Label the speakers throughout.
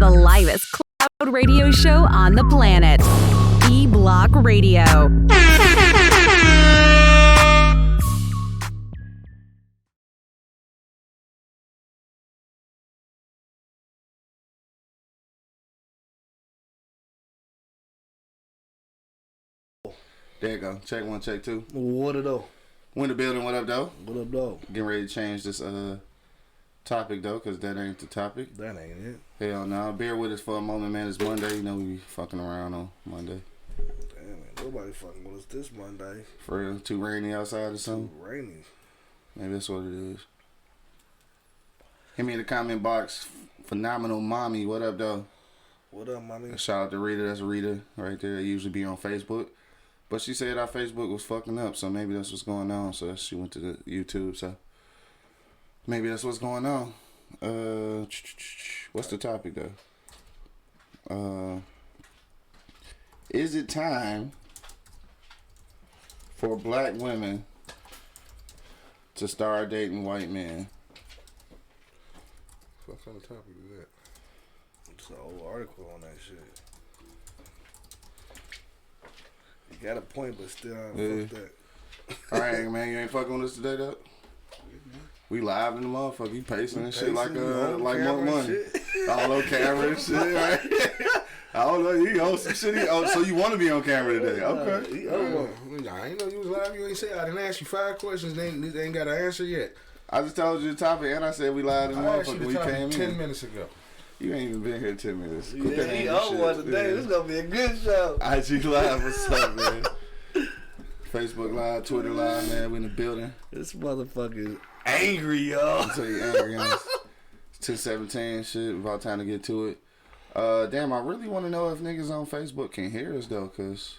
Speaker 1: the livest cloud radio show on the planet. E-Block Radio.
Speaker 2: There you go. Check one, check two.
Speaker 3: What up, though?
Speaker 2: When the building, what up, though?
Speaker 3: What up, though?
Speaker 2: Getting ready to change this topic, though, because that ain't the topic.
Speaker 3: That ain't it.
Speaker 2: Hell no. Bear with us for a moment, man. It's Monday. You know we be fucking around on Monday.
Speaker 3: Damn, man. Nobody fucking with us this Monday.
Speaker 2: For real? Too rainy outside or something?
Speaker 3: Too rainy.
Speaker 2: Maybe that's what it is. Hit me in the comment box. Phenomenal Mommy. What up, though?
Speaker 3: What up, mommy?
Speaker 2: Shout out to Rita. That's Rita right there. Usually be on Facebook. But she said our Facebook was fucking up, so maybe that's what's going on. So she went to the YouTube, so maybe that's what's going on. What's the topic, though? Is it time for black women to start dating white men?
Speaker 4: What kind of topic is that?
Speaker 3: It's an old article on that shit. You got a point, but still, I don't fuck that.
Speaker 2: All right, man, you ain't fucking with us today, though? We live in the motherfucker. You pacing and shit like more money. All on camera and shit, right? I don't know. You own some shit. So you want to be on camera today? Okay.
Speaker 4: I ain't know you was live. You ain't say I didn't ask you 5 questions. They ain't got an answer yet.
Speaker 2: I just told you the topic, and I said we live in the motherfucker when you came in.
Speaker 4: 10 minminutes ago.
Speaker 2: You ain't even been here 10 minutes.
Speaker 3: Yeah, he own one today. This is going to be a good show.
Speaker 2: IG Live, what's up, man? Facebook Live, Twitter Live, man. We in the building.
Speaker 3: This motherfucker is angry, y'all.
Speaker 2: I'll tell you, angry. It's 2:17, shit. About time to get to it. Damn, I really want to know if niggas on Facebook can hear us, though, because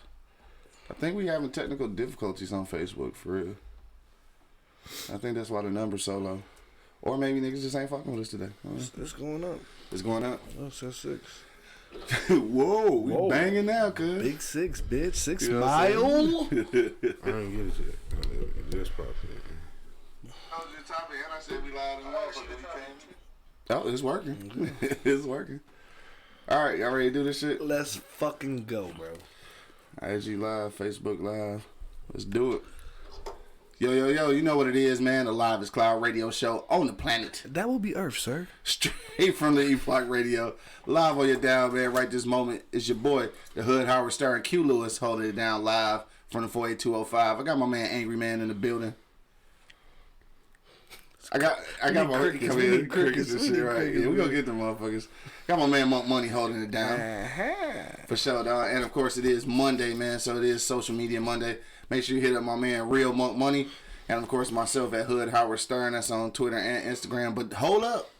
Speaker 2: I think we having technical difficulties on Facebook, for real. I think that's why the number's so low. Or maybe niggas just ain't fucking with us today.
Speaker 3: It's going up.
Speaker 2: It's going up?
Speaker 3: Oh, since 6.
Speaker 2: Whoa, we banging now, cuz.
Speaker 3: Big 6, bitch. 6
Speaker 2: You know
Speaker 3: mile.
Speaker 4: I ain't get it yet. That's probably
Speaker 2: I said we live in the motherfucker. Oh, it's working. It's working. All right, y'all ready to do this shit?
Speaker 3: Let's fucking go, bro.
Speaker 2: IG Live, Facebook Live. Let's do it. Yo, you know what it is, man. The livest cloud radio show on the planet.
Speaker 3: That will be Earth, sir.
Speaker 2: Straight from the E-Block Radio. Live on your down, man. Right this moment is your boy, the Hood Howard Stern, Q Lewis, holding it down live from the 48205. I got my man Angry Man in the building. I got my crickets and shit, right? Yeah, we gonna get them motherfuckers. Got my man Monk Money holding it down. For sure, dog. And of course it is Monday, man, so it is Social Media Monday. Make sure you hit up my man Real Monk Money. And of course myself at Hood Howard Stern. That's on Twitter and Instagram. But hold up.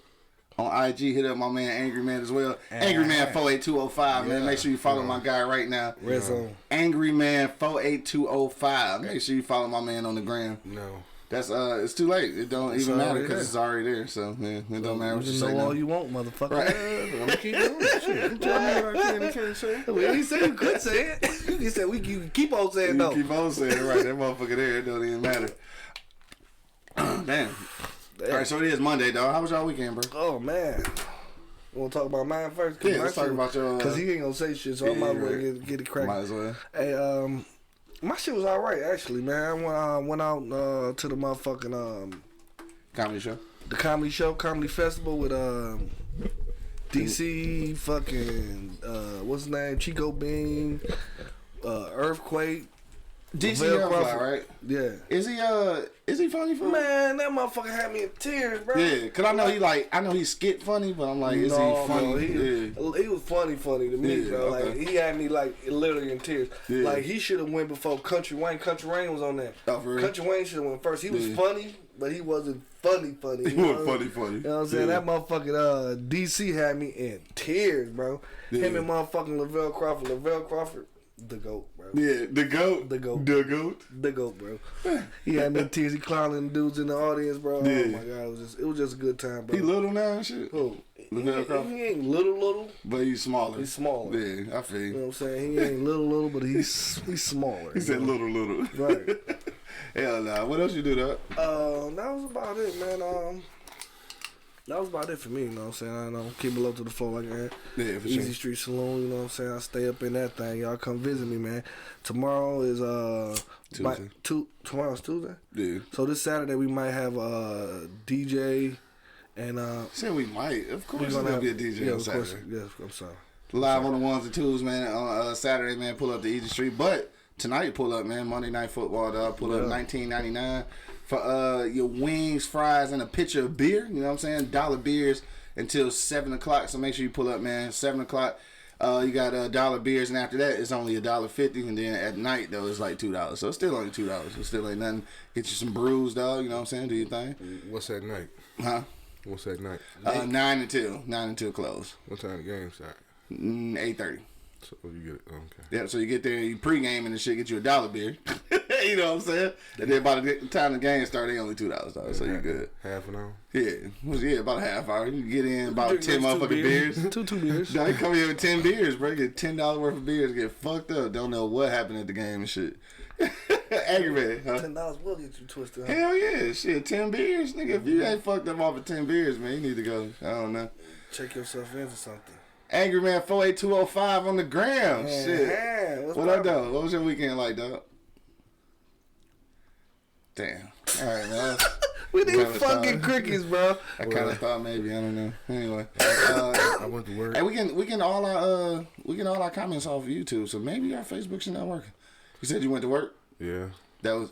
Speaker 2: On IG, hit up my man Angry Man as well. Angry Man 48205, man. Make sure you follow my guy right now.
Speaker 3: Red Zone.
Speaker 2: Angry Man 48205. Make sure you follow my man on the gram.
Speaker 4: no.
Speaker 2: That's it's too late. It don't even matter because it's already there. So man, it don't matter what you say.
Speaker 3: Know all
Speaker 2: now.
Speaker 3: you want, motherfucker.
Speaker 2: Right.
Speaker 4: I'm gonna keep doing it. Shit, you tell me what I can and can't say.
Speaker 3: Well, he said you could say it. He said you keep on saying
Speaker 2: You
Speaker 3: no.
Speaker 2: keep on saying it, right? That motherfucker there, it don't even matter. Damn. All right, so it is Monday, dog. How was y'all weekend, bro?
Speaker 3: Oh man. You want to talk about mine first?
Speaker 2: Yeah, let's talk about your.
Speaker 3: Because he ain't gonna say shit, so I might as well get it cracking.
Speaker 2: Might as well.
Speaker 3: Hey, my shit was alright actually, man. I went out to the motherfucking
Speaker 2: Comedy show.
Speaker 3: The comedy festival with DC fucking what's his name? Chico Bean, Earthquake.
Speaker 2: DC Crawford, right?
Speaker 3: Yeah.
Speaker 2: Is he funny for
Speaker 3: Man, that motherfucker had me in tears, bro.
Speaker 2: Yeah, cause I know he's skit funny, but I'm like, is he funny?
Speaker 3: He was funny to me,
Speaker 2: Yeah,
Speaker 3: bro.
Speaker 2: okay.
Speaker 3: Like he had me like literally in tears.
Speaker 2: Yeah.
Speaker 3: Like he should have went before Country Wayne. Country Wayne was on there.
Speaker 2: Oh, for real?
Speaker 3: Country Wayne should have went first. He was funny, but he wasn't funny.
Speaker 2: He wasn't funny.
Speaker 3: You know what I'm saying?
Speaker 2: Yeah.
Speaker 3: That motherfucking DC had me in tears, bro.
Speaker 2: Yeah.
Speaker 3: Him and motherfucking Lavelle Crawford, the GOAT, bro.
Speaker 2: Yeah, the goat.
Speaker 3: The GOAT.
Speaker 2: The goat.
Speaker 3: The GOAT, bro. He had me in tears. He clowning dudes in the audience, bro.
Speaker 2: Yeah.
Speaker 3: Oh my god, it was just a good time, bro.
Speaker 2: He little now and shit.
Speaker 3: Who?
Speaker 2: Lavelle Crawford?
Speaker 3: He ain't little,
Speaker 2: But he's smaller.
Speaker 3: He's smaller.
Speaker 2: Yeah, I feel
Speaker 3: You know
Speaker 2: you.
Speaker 3: what I'm saying? He ain't little, but he's smaller.
Speaker 2: He said little.
Speaker 3: Right.
Speaker 2: Hell nah. What else you do, though?
Speaker 3: That was about it, man. That was about it for me, you know what I'm saying? I know, keep it low to the floor like that.
Speaker 2: Yeah, for
Speaker 3: Easy
Speaker 2: sure.
Speaker 3: Street Saloon, you know what I'm saying? I stay up in that thing. Y'all come visit me, man. Tomorrow is
Speaker 2: Tuesday.
Speaker 3: Tomorrow's Tuesday?
Speaker 2: Yeah.
Speaker 3: So this Saturday we might have DJ and
Speaker 2: Said we might. Of course,
Speaker 3: we're
Speaker 2: there's gonna be a DJ on
Speaker 3: of course.
Speaker 2: Saturday.
Speaker 3: Yes, I'm sorry.
Speaker 2: Live on the ones and twos, man. On Saturday, man, pull up to Easy Street. But tonight, pull up, man. Monday Night Football, dog. Pull up $19.99 for your wings, fries, and a pitcher of beer. You know what I'm saying? $1 beers until 7 o'clock. So make sure you pull up, man. 7 o'clock. You got $1 beers, and after that, it's only $1.50. And then at night, though, it's like $2. So it's still only $2. It still ain't nothing. Get you some brews, dog. You know what I'm saying? Do your thing.
Speaker 4: What's that night?
Speaker 2: Huh?
Speaker 4: What's that night?
Speaker 2: 9 until 9 until close.
Speaker 4: What time the game start?
Speaker 2: 8:30.
Speaker 4: So you get it. Okay.
Speaker 2: Yeah, so you get there, you pregame and the shit, get you $1 beer. You know what I'm saying? And then by the time the game starts, they only $2, dog. So you good.
Speaker 4: Half an hour?
Speaker 2: Yeah, about a half hour. You can get in about 10 motherfucking beers.
Speaker 3: Two beers.
Speaker 2: Now you come here with 10 beers, bro. Get $10 worth of beers, get fucked up. Don't know what happened at the game and shit. Aggravated, huh?
Speaker 3: $10 will get you twisted. Huh?
Speaker 2: Hell yeah, shit. 10 beers, nigga. If you ain't fucked up off of 10 beers, man, you need to go. I don't know.
Speaker 3: Check yourself into something.
Speaker 2: Angry Man 48205 on the gram.
Speaker 3: Man,
Speaker 2: Shit. What up, though? What was your weekend like, dog? Damn. All right, man.
Speaker 3: We need fucking crickets, bro.
Speaker 2: I kind of thought maybe. I don't know. Anyway,
Speaker 4: I went to work.
Speaker 2: hey, we can all our comments off of YouTube. So maybe our Facebook should not working. You said you went to work.
Speaker 4: Yeah.
Speaker 2: That was.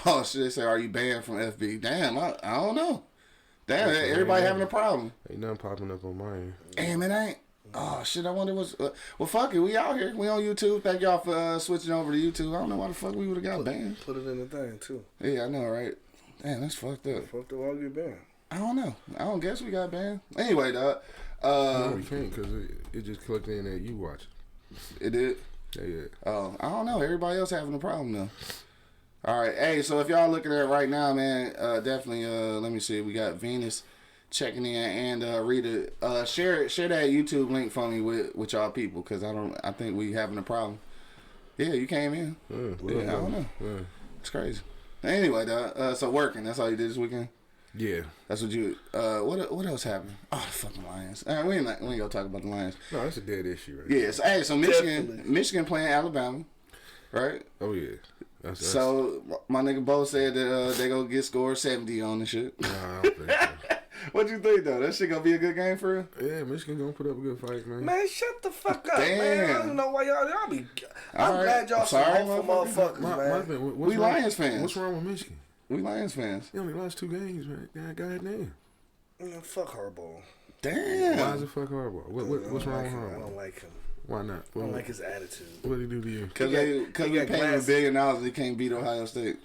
Speaker 2: Oh shit! They say, are you banned from FB? Damn, I don't know. Damn, everybody having a problem.
Speaker 4: Ain't nothing popping up on mine.
Speaker 2: Damn, it ain't. Oh shit! I wonder what's. Well, fuck it. We out here. We on YouTube. Thank y'all for switching over to YouTube. I don't know why the fuck we would have got banned.
Speaker 3: Put it in the thing too.
Speaker 2: Yeah, I know, right? Damn, that's fucked up.
Speaker 3: Fucked up, all get banned.
Speaker 2: I don't know. I don't guess we got banned. Anyway, dog.
Speaker 4: No, we can't because it just clicked in that you watch.
Speaker 2: It did.
Speaker 4: Yeah.
Speaker 2: Oh, I don't know. Everybody else having a problem though. All right. Hey, so if y'all looking at it right now, man, definitely. Let me see. We got Venus checking in and Rita. Share that YouTube link for me with y'all people because I think we having a problem. Yeah, you came in. Yeah, I don't know.
Speaker 4: Yeah.
Speaker 2: It's crazy. Anyway, dog. So working. That's all you did this weekend.
Speaker 4: Yeah.
Speaker 2: That's what you. What else happened? Oh, the fucking Lions. All right, we ain't gonna talk about the Lions.
Speaker 4: No, that's a dead issue, right?
Speaker 2: Yeah. So hey, so Michigan playing Alabama, right?
Speaker 4: Oh yeah. That's
Speaker 2: So my nigga Bo said that they gonna get scored 70 on the shit.
Speaker 4: Nah, I don't think so.
Speaker 2: What you think though? That shit gonna be a good game for real?
Speaker 4: Yeah, Michigan gonna put up a good fight, man.
Speaker 3: Man, shut the fuck up,
Speaker 2: Damn.
Speaker 3: man. I don't know why y'all be. I'm
Speaker 2: All right.
Speaker 3: glad y'all some
Speaker 2: Sorry,
Speaker 3: hopeful motherfuckers, man.
Speaker 2: We Lions fans.
Speaker 4: What's wrong with Michigan?
Speaker 2: We Lions fans.
Speaker 4: They only lost 2 games, man. Goddamn.
Speaker 3: Man, fuck Harbaugh.
Speaker 2: Damn.
Speaker 4: Why is it fuck Harbaugh? What's wrong with
Speaker 3: I
Speaker 4: Harbaugh?
Speaker 3: don't like him.
Speaker 4: Why not?
Speaker 3: I don't like his attitude.
Speaker 4: What did he do to you?
Speaker 2: Because
Speaker 3: He
Speaker 2: we
Speaker 3: got
Speaker 2: paying them $1
Speaker 3: glasses.
Speaker 2: billion and they can't beat Ohio State.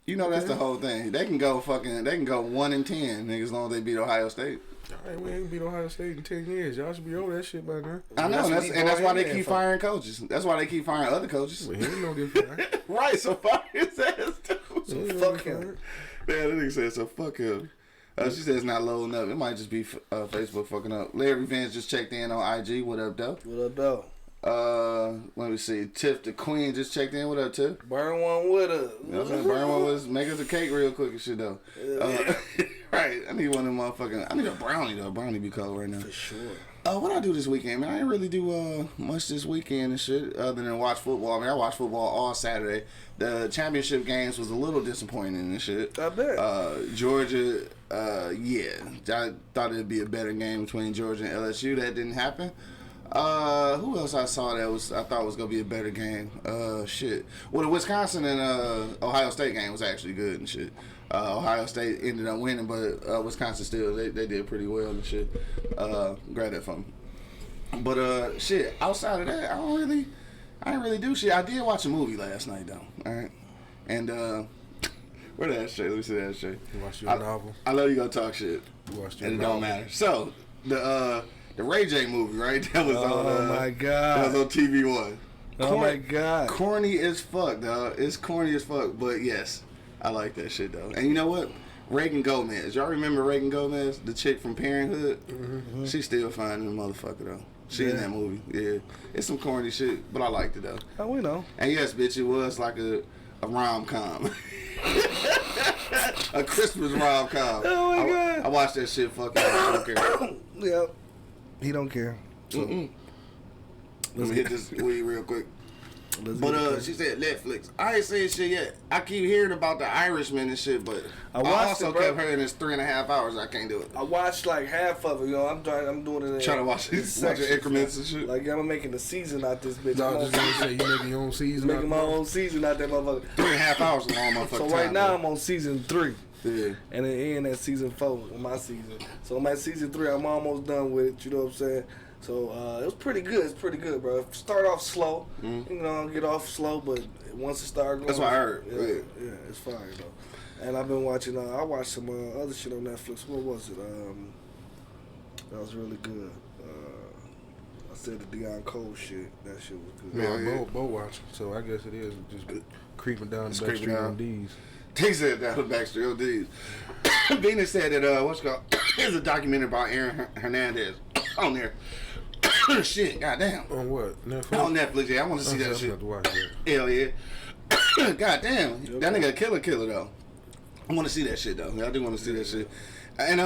Speaker 2: You know that's the whole thing. They can go 1-10, niggas, as long as they beat Ohio State.
Speaker 4: All right, we ain't beat Ohio State in 10 years. Y'all should be over that shit by now.
Speaker 2: I know, that's why they keep
Speaker 3: for.
Speaker 2: firing coaches. That's why they keep firing other coaches.
Speaker 4: Well, he ain't no different. Right?
Speaker 2: Right, so fire his ass too.
Speaker 3: So fuck him.
Speaker 2: Yeah, that nigga said, so fuck him. She said it's not loading up. It might just be Facebook fucking up. Larry Vance just checked in on IG. What up, though?
Speaker 3: What up, though?
Speaker 2: Let me see. Tiff the Queen just checked in. What up, Tiff?
Speaker 3: Burn one with us.
Speaker 2: You know what I'm saying? Burn one with us. Make us a cake real quick and shit, though. Right. I need one of them motherfucking... I need a brownie, though. Brownie be cold right now.
Speaker 3: For sure.
Speaker 2: What I do this weekend, man? I didn't really do much this weekend and shit other than watch football. I mean, I watched football all Saturday. The championship games was a little disappointing and shit.
Speaker 3: I bet.
Speaker 2: Georgia, yeah. I thought it'd be a better game between Georgia and LSU. That didn't happen. Who else I saw that I thought was gonna be a better game? Shit. Well, the Wisconsin and Ohio State game was actually good and shit. Ohio State ended up winning, but Wisconsin still they did pretty well and shit. Grab that from me. But shit, outside of that, I didn't really do shit. I did watch a movie last night though. All right, and where that shit? Let me see that shit.
Speaker 4: You watched your novel?
Speaker 2: I know you gonna talk shit,
Speaker 4: You watched your
Speaker 2: and it
Speaker 4: novel?
Speaker 2: don't matter. So the Ray J movie, right? That was on.
Speaker 3: Oh my god.
Speaker 2: That was on TV One.
Speaker 3: Oh my god.
Speaker 2: Corny as fuck, dog. It's corny as fuck, but yes, I like that shit though. And you know what? Reagan Gomez. Y'all remember Reagan Gomez, the chick from Parenthood? Mm-hmm. She's still fine in the motherfucker though. She in that movie. Yeah, it's some corny shit, but I liked it though.
Speaker 3: Oh, we know.
Speaker 2: And yes, bitch, it was like a rom-com. A Christmas rom-com.
Speaker 3: Oh my God.
Speaker 2: I watched that shit. Fucking. I don't care.
Speaker 3: Yep. He don't care. So,
Speaker 2: Let me hit this weed real quick. But she said Netflix. I ain't seen shit yet. I keep hearing about the Irishman and shit, but I also kept hearing it's 3.5 hours. I can't do it.
Speaker 3: I watched like half of it. You know, I'm doing it.
Speaker 2: Trying to watch increments and shit.
Speaker 3: Like I'm making a season out this bitch.
Speaker 4: No, just gonna say you making your own season.
Speaker 3: Making my own season out that motherfucker.
Speaker 2: 3.5 hours is a long motherfucker.
Speaker 3: So right now I'm on season 3.
Speaker 2: Yeah.
Speaker 3: And it end at season 4 on my season. So I'm at season 3. I'm almost done with it. You know what I'm saying? So it was pretty good. It's pretty good, bro. Start off slow, you know, get off slow, but once it started going,
Speaker 2: that's what I heard.
Speaker 3: Yeah, it's fire though. And I've been watching. I watched some other shit on Netflix. What was it? That was really good. I said the Deion Cole shit. That shit was good.
Speaker 4: Yeah, boat watching. So I guess it is just creeping down the back street on D's.
Speaker 2: They said that was Baxter LDs. Venus said that what's it called? There's a documentary about Aaron Hernandez on there. Shit, goddamn.
Speaker 4: On what? Netflix?
Speaker 2: On Netflix, yeah. I want to see that shit.
Speaker 4: To watch that.
Speaker 2: Hell yeah. Goddamn. That nigga a killer though. I want to see that shit though. I do want to see that shit. And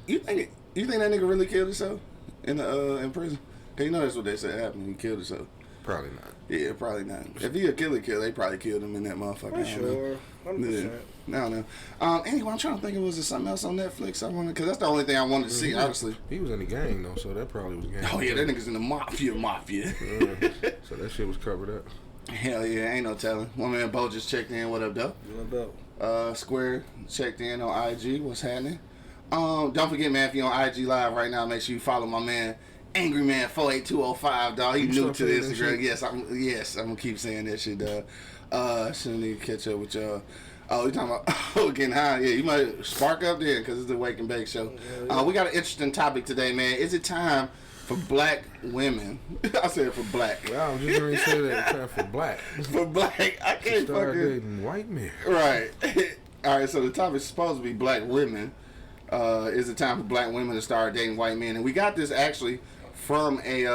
Speaker 2: you think that nigga really killed himself in prison? Cause you know that's what they said happened. He killed himself.
Speaker 4: Probably not.
Speaker 2: Yeah, probably not. If he a killer, they probably killed him in that motherfucker.
Speaker 3: Sure, 100%.
Speaker 2: I don't know. Anyway, I'm trying to think if it was something else on Netflix. Because that's the only thing I wanted to see, honestly.
Speaker 4: He was in the gang, though, so that probably was gang.
Speaker 2: Oh, yeah, that nigga's in the mafia.
Speaker 4: So that shit was covered up.
Speaker 2: Hell yeah, ain't no telling. My man Bo just checked in. What up, though?
Speaker 3: What up?
Speaker 2: Square checked in on IG. What's happening? Don't forget, man, if you're on IG Live right now, make sure you follow my man, Angry Man 48205, dog. He new to the Instagram. Yes, I'm gonna keep saying that shit, dog. Shouldn't need to catch up with y'all. Oh, you talking about getting high? Yeah, you might spark up there because it's the Wake and Bake show. We got an interesting topic today, man. Is it time for black women? I said for black.
Speaker 4: Well, I was just going to say that it's time for black.
Speaker 2: For black. I can't
Speaker 4: start
Speaker 2: fucking
Speaker 4: dating white men.
Speaker 2: Right. All right. So the topic is supposed to be black women. Is it time for black women to start dating white men? And we got this actually from an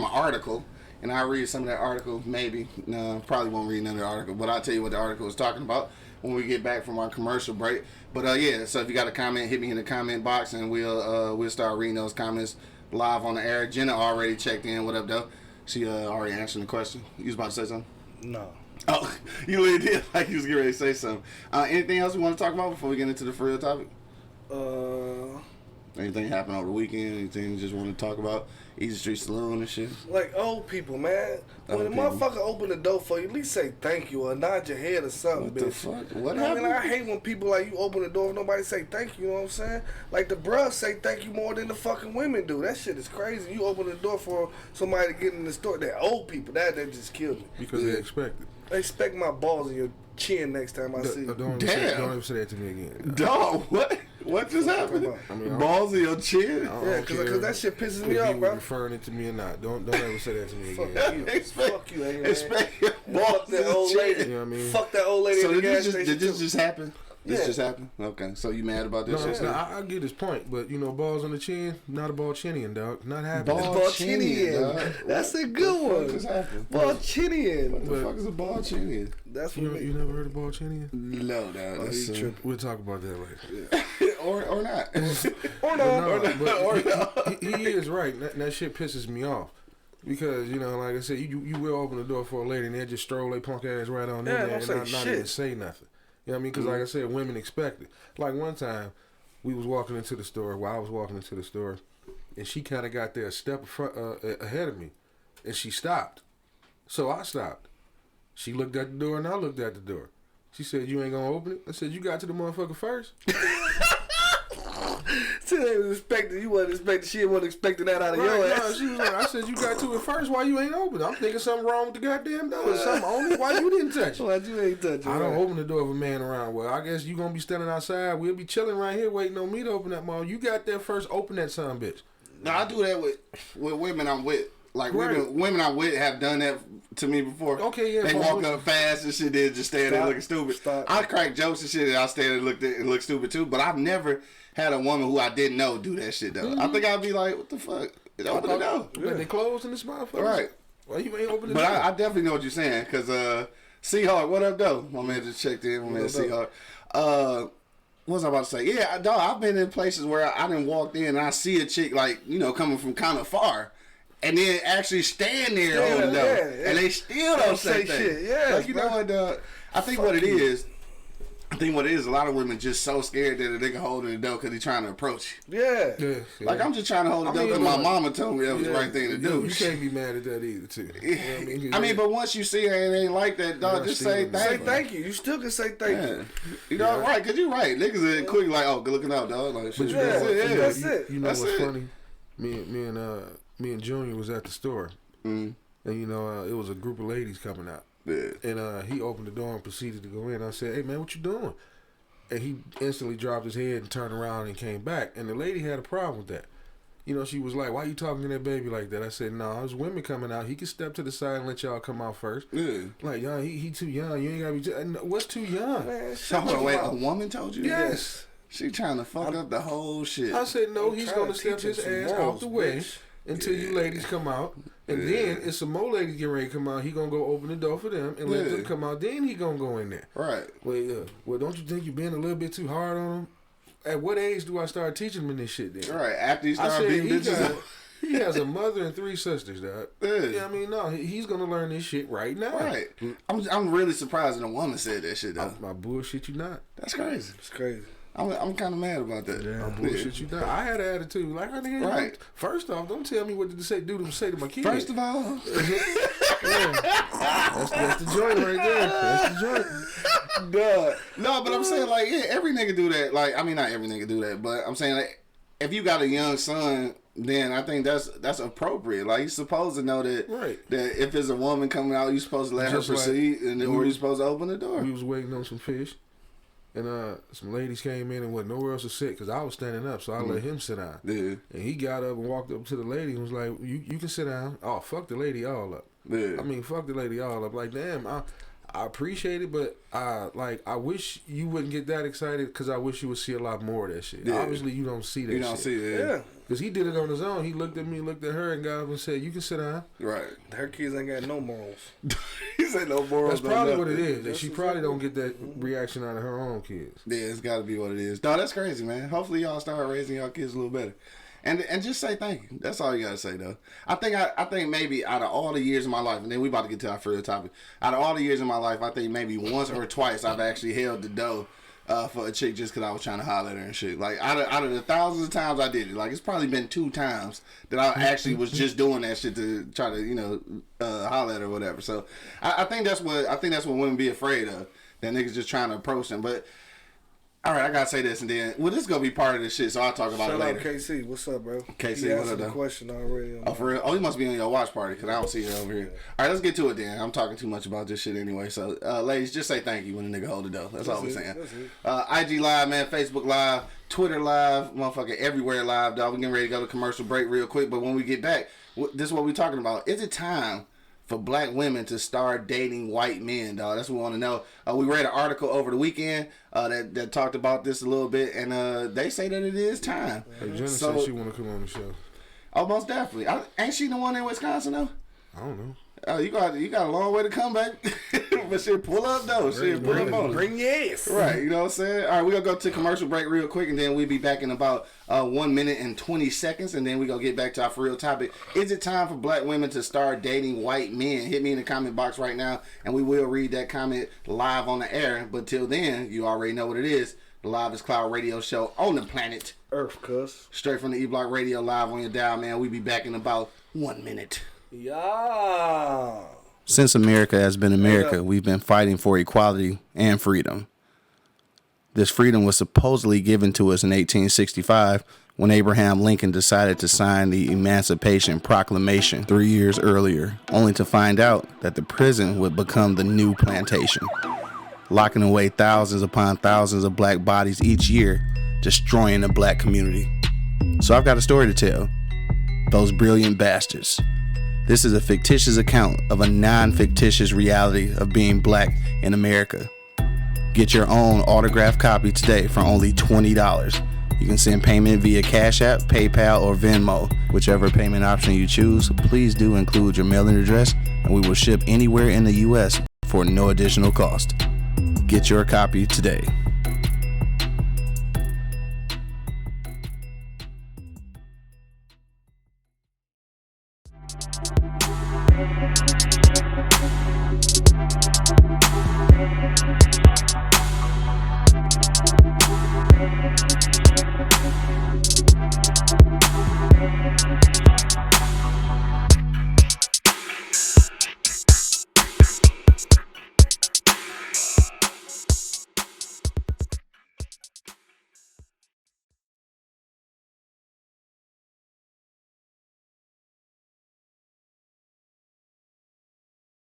Speaker 2: article, and I'll read some of that article. Maybe no, probably won't read another article, but I'll tell you what the article is talking about when we get back from our commercial break. But yeah, so if you got a comment, hit me in the comment box, and we'll start reading those comments live on the air. Jenna already checked in. What up, though? She already answered the question. You was about to say something?
Speaker 3: No.
Speaker 2: Oh, you really did. Like you was getting ready to say something. Anything else we want to talk about before we get into the real topic? Anything happened over the weekend? Anything you just want to talk about? Easy Street Saloon and shit?
Speaker 3: Like old people, man. When a motherfucker open the door for you, at least say thank you or nod your head or something,
Speaker 2: What
Speaker 3: bitch.
Speaker 2: the fuck? What
Speaker 3: I
Speaker 2: happened?
Speaker 3: mean, I hate when people like you open the door and nobody say thank you, you know what I'm saying? Like the bruhs say thank you more than the fucking women do. That shit is crazy. You open the door for somebody to get in the store. That old people, that just killed me.
Speaker 4: Because they expect it.
Speaker 3: They expect my balls in your chin next time I see you.
Speaker 4: Don't ever say that to me again.
Speaker 2: Dog, what? What just happened?
Speaker 3: I
Speaker 4: mean,
Speaker 2: Balls in your chin?
Speaker 3: Yeah, because that shit pisses me
Speaker 4: if
Speaker 3: off,
Speaker 4: you
Speaker 3: bro.
Speaker 4: referring it to me or not. Don't ever say that to me
Speaker 3: Fuck
Speaker 4: again.
Speaker 3: you. Fuck you, man.
Speaker 2: Expect your
Speaker 3: Fuck
Speaker 2: balls in
Speaker 3: that
Speaker 2: your
Speaker 3: old lady.
Speaker 2: chin.
Speaker 4: You know what I mean?
Speaker 3: Fuck that old lady
Speaker 2: So
Speaker 3: in the
Speaker 2: did
Speaker 3: gas
Speaker 2: this
Speaker 3: station.
Speaker 2: just happen? This
Speaker 3: Yeah.
Speaker 2: just happened? Okay. So you mad about this shit?
Speaker 4: No, I get his point, but you know, balls on the chin, not a ball chinian, dog. Not happening.
Speaker 2: Ball
Speaker 3: Balchinian.
Speaker 2: dog.
Speaker 3: That's a good
Speaker 2: What
Speaker 3: one.
Speaker 2: just happened?
Speaker 3: Balchinian.
Speaker 2: What the fuck is a ball chinian?
Speaker 3: That's
Speaker 4: You
Speaker 3: what
Speaker 4: you never heard of ball chinian?
Speaker 2: No, dog. That's,
Speaker 4: We'll talk about that later.
Speaker 2: or not.
Speaker 3: Or no.
Speaker 4: But he is right. That shit pisses me off. Because, you know, like I said, you will open the door for a lady and they'll just stroll their punk ass right on in there and not even say nothing. You know what I mean? Because like I said, women expect it. Like one time, we was walking into the store, I was walking into the store, and she kind of got there a step ahead of me. And she stopped. So I stopped. She looked at the door and I looked at the door. She said, "You ain't gonna open it?" I said, "You got to the motherfucker first."
Speaker 3: You wasn't expecting. She wasn't expecting that out of your
Speaker 4: Right,
Speaker 3: ass.
Speaker 4: no, she was like, I said, "You got to it first. Why you ain't open it?" I'm thinking something wrong with the goddamn door. Something on it. Why you didn't touch it?
Speaker 3: Why you ain't touch it?
Speaker 4: I don't open the door of a man around. Well, I guess you gonna be standing outside. We'll be chilling right here waiting on me to open that mall. You got there first. Open that son bitch.
Speaker 2: No, I do that with women I'm with. Like
Speaker 4: Right.
Speaker 2: women I'm with have done that to me before.
Speaker 4: Okay, yeah.
Speaker 2: They walk up fast and shit. They just stand there looking stupid.
Speaker 3: Stop.
Speaker 2: I crack jokes and shit, and I stand there and look stupid too. But I've never had a woman who I didn't know do that shit though. I think I'd be like, "What the fuck? Open the door."
Speaker 4: But they closed in this motherfucker.
Speaker 2: Right.
Speaker 4: Why you ain't open the
Speaker 2: But
Speaker 4: door?
Speaker 2: I definitely know what you're saying, cause Seahawk, what up though? My man just checked in. My man Seahawk. what was I about to say? Yeah, dog, I've been in places where I done walked in and I see a chick like, you know, coming from kind of far. And then actually stand there on the door. Yeah. And they still don't say shit. Yeah. Like, you know what, I think what it is, a lot of women just so scared that a nigga holding the door because he's trying to approach you. Yeah. Like, I'm just trying to hold the door because my mama told me that was the right thing to do.
Speaker 4: You can't be mad at that either, too. You know what I mean?
Speaker 2: I mean, but once you see her and it ain't like that, dog, just say thank you.
Speaker 3: Say thank you. You still can say thank you.
Speaker 2: You know, right, because you're right. Niggas are quick like, oh, good looking out, dog. Like,
Speaker 4: but that's it. You know what's funny? Me and Junior was at the store, and you know it was a group of ladies coming out, and he opened the door and proceeded to go in. I said, "Hey man, what you doing?" And he instantly dropped his head and turned around and came back. And the lady had a problem with that. You know, she was like, "Why you talking to that baby like that?" I said, "No, there's women coming out. He can step to the side and let y'all come out first. Like, young, he too young. You ain't gotta be. What's too young?"
Speaker 2: Man, wait, a woman told you?
Speaker 4: Yes.
Speaker 2: She trying to fuck up the whole shit.
Speaker 4: I said, "No, he's gonna step his ass out the way." Until you ladies come out. And then if some more ladies get ready to come out, he gonna go open the door for them and let them come out. Then he gonna go in there.
Speaker 2: Right.
Speaker 4: Well, don't you think you're being a little bit too hard on him? At what age do I start teaching him this shit then?
Speaker 2: Right. After you start beating bitches up.
Speaker 4: He has a mother and 3 sisters, dog. Yeah, I mean, no, he's gonna learn this shit right now.
Speaker 2: Right. I'm really surprised that a woman said that shit, though.
Speaker 4: I bullshit you not.
Speaker 2: That's crazy.
Speaker 3: It's crazy.
Speaker 2: I'm kind of mad about that.
Speaker 4: Yeah, bullshit you done. I had an attitude. Like, right. First off, don't tell me what to say to my kids.
Speaker 2: First of all,
Speaker 4: that's the joint right there. That's the joint.
Speaker 2: Duh. No, but I'm saying, like, yeah, every nigga do that. Like, I mean, not every nigga do that, but I'm saying, like, if you got a young son, then I think that's appropriate. Like, you're supposed to know that that if there's a woman coming out, you're supposed to let her proceed, and then or you're supposed to open the door.
Speaker 4: We was waiting on some fish. And some ladies came in and wasn't nowhere else to sit because I was standing up, so I let him sit down. Yeah. And he got up and walked up to the lady and was like, you can sit down. Oh, fuck the lady all up. Yeah. I mean, fuck the lady all up. Like, damn, I appreciate it, but I wish you wouldn't get that excited because I wish you would see a lot more of that shit. Yeah. Obviously, you don't see that shit.
Speaker 2: You don't see it. Yeah.
Speaker 4: Because he did it on his own. He looked at me, looked at her, and got up and said, you can sit down.
Speaker 2: Right.
Speaker 3: Her kids ain't got no morals.
Speaker 2: He said no morals.
Speaker 4: That's probably what it is. That she probably don't get that reaction out of her own kids.
Speaker 2: Yeah, it's got to be what it is. No, that's crazy, man. Hopefully y'all start raising y'all kids a little better. And just say thank you. That's all you got to say, though. I think maybe out of all the years of my life, and then we about to get to our further topic. Out of all the years of my life, I think maybe once or twice I've actually held the door for a chick just because I was trying to holler at her and shit. Like, out of the thousands of times I did it, like, it's probably been 2 times that I actually was just doing that shit to try to, you know, holler at her or whatever. So I think that's what women be afraid of, that niggas just trying to approach them. But all right, I gotta say this, and then this gonna be part of this shit, so I'll talk about it later.
Speaker 3: Shout out KC, what's up, bro?
Speaker 2: KC, what up, though?
Speaker 3: Question already.
Speaker 2: Oh, for real? Oh, he must be on your watch party because I don't see it over here. All right, let's get to it then. I'm talking too much about this shit anyway. So, ladies, just say thank you when the nigga hold the door. That's all we're saying. IG Live, man, Facebook Live, Twitter Live, motherfucker, everywhere live, dog. We're getting ready to go to commercial break real quick, but when we get back, this is what we're talking about. Is it time for black women to start dating white men, dog? That's what we want to know. We read an article over the weekend that talked about this a little bit, and they say that it is time.
Speaker 4: Hey, Jenna said she want to come on the show.
Speaker 2: Oh, most definitely. Ain't she the one in Wisconsin, though?
Speaker 4: I don't know.
Speaker 2: You got a long way to come back. But shit, pull up, though.
Speaker 3: Bring your ass.
Speaker 2: Right, you know what I'm saying? All right, we're going to go to commercial break real quick, and then we'll be back in about 1 minute and 20 seconds, and then we're going to get back to our for real topic. Is it time for black women to start dating white men? Hit me in the comment box right now, and we will read that comment live on the air. But till then, you already know what it is. The Live is Cloud radio show on the planet
Speaker 3: Earth, cuz.
Speaker 2: Straight from the E-Block Radio live on your dial, man. We'll be back in about 1 minute.
Speaker 3: Yeah.
Speaker 2: Since America has been America, we've been fighting for equality and freedom. This freedom was supposedly given to us in 1865 when Abraham Lincoln decided to sign the Emancipation Proclamation 3 years earlier, only to find out that the prison would become the new plantation, locking away thousands upon thousands of black bodies each year, destroying the black community. So I've got a story to tell. Those brilliant bastards. This is a fictitious account of a non-fictitious reality of being black in America. Get your own autographed copy today for only $20. You can send payment via CashApp, PayPal, or Venmo. Whichever payment option you choose, please do include your mailing address, and we will ship anywhere in the U.S. for no additional cost. Get your copy today.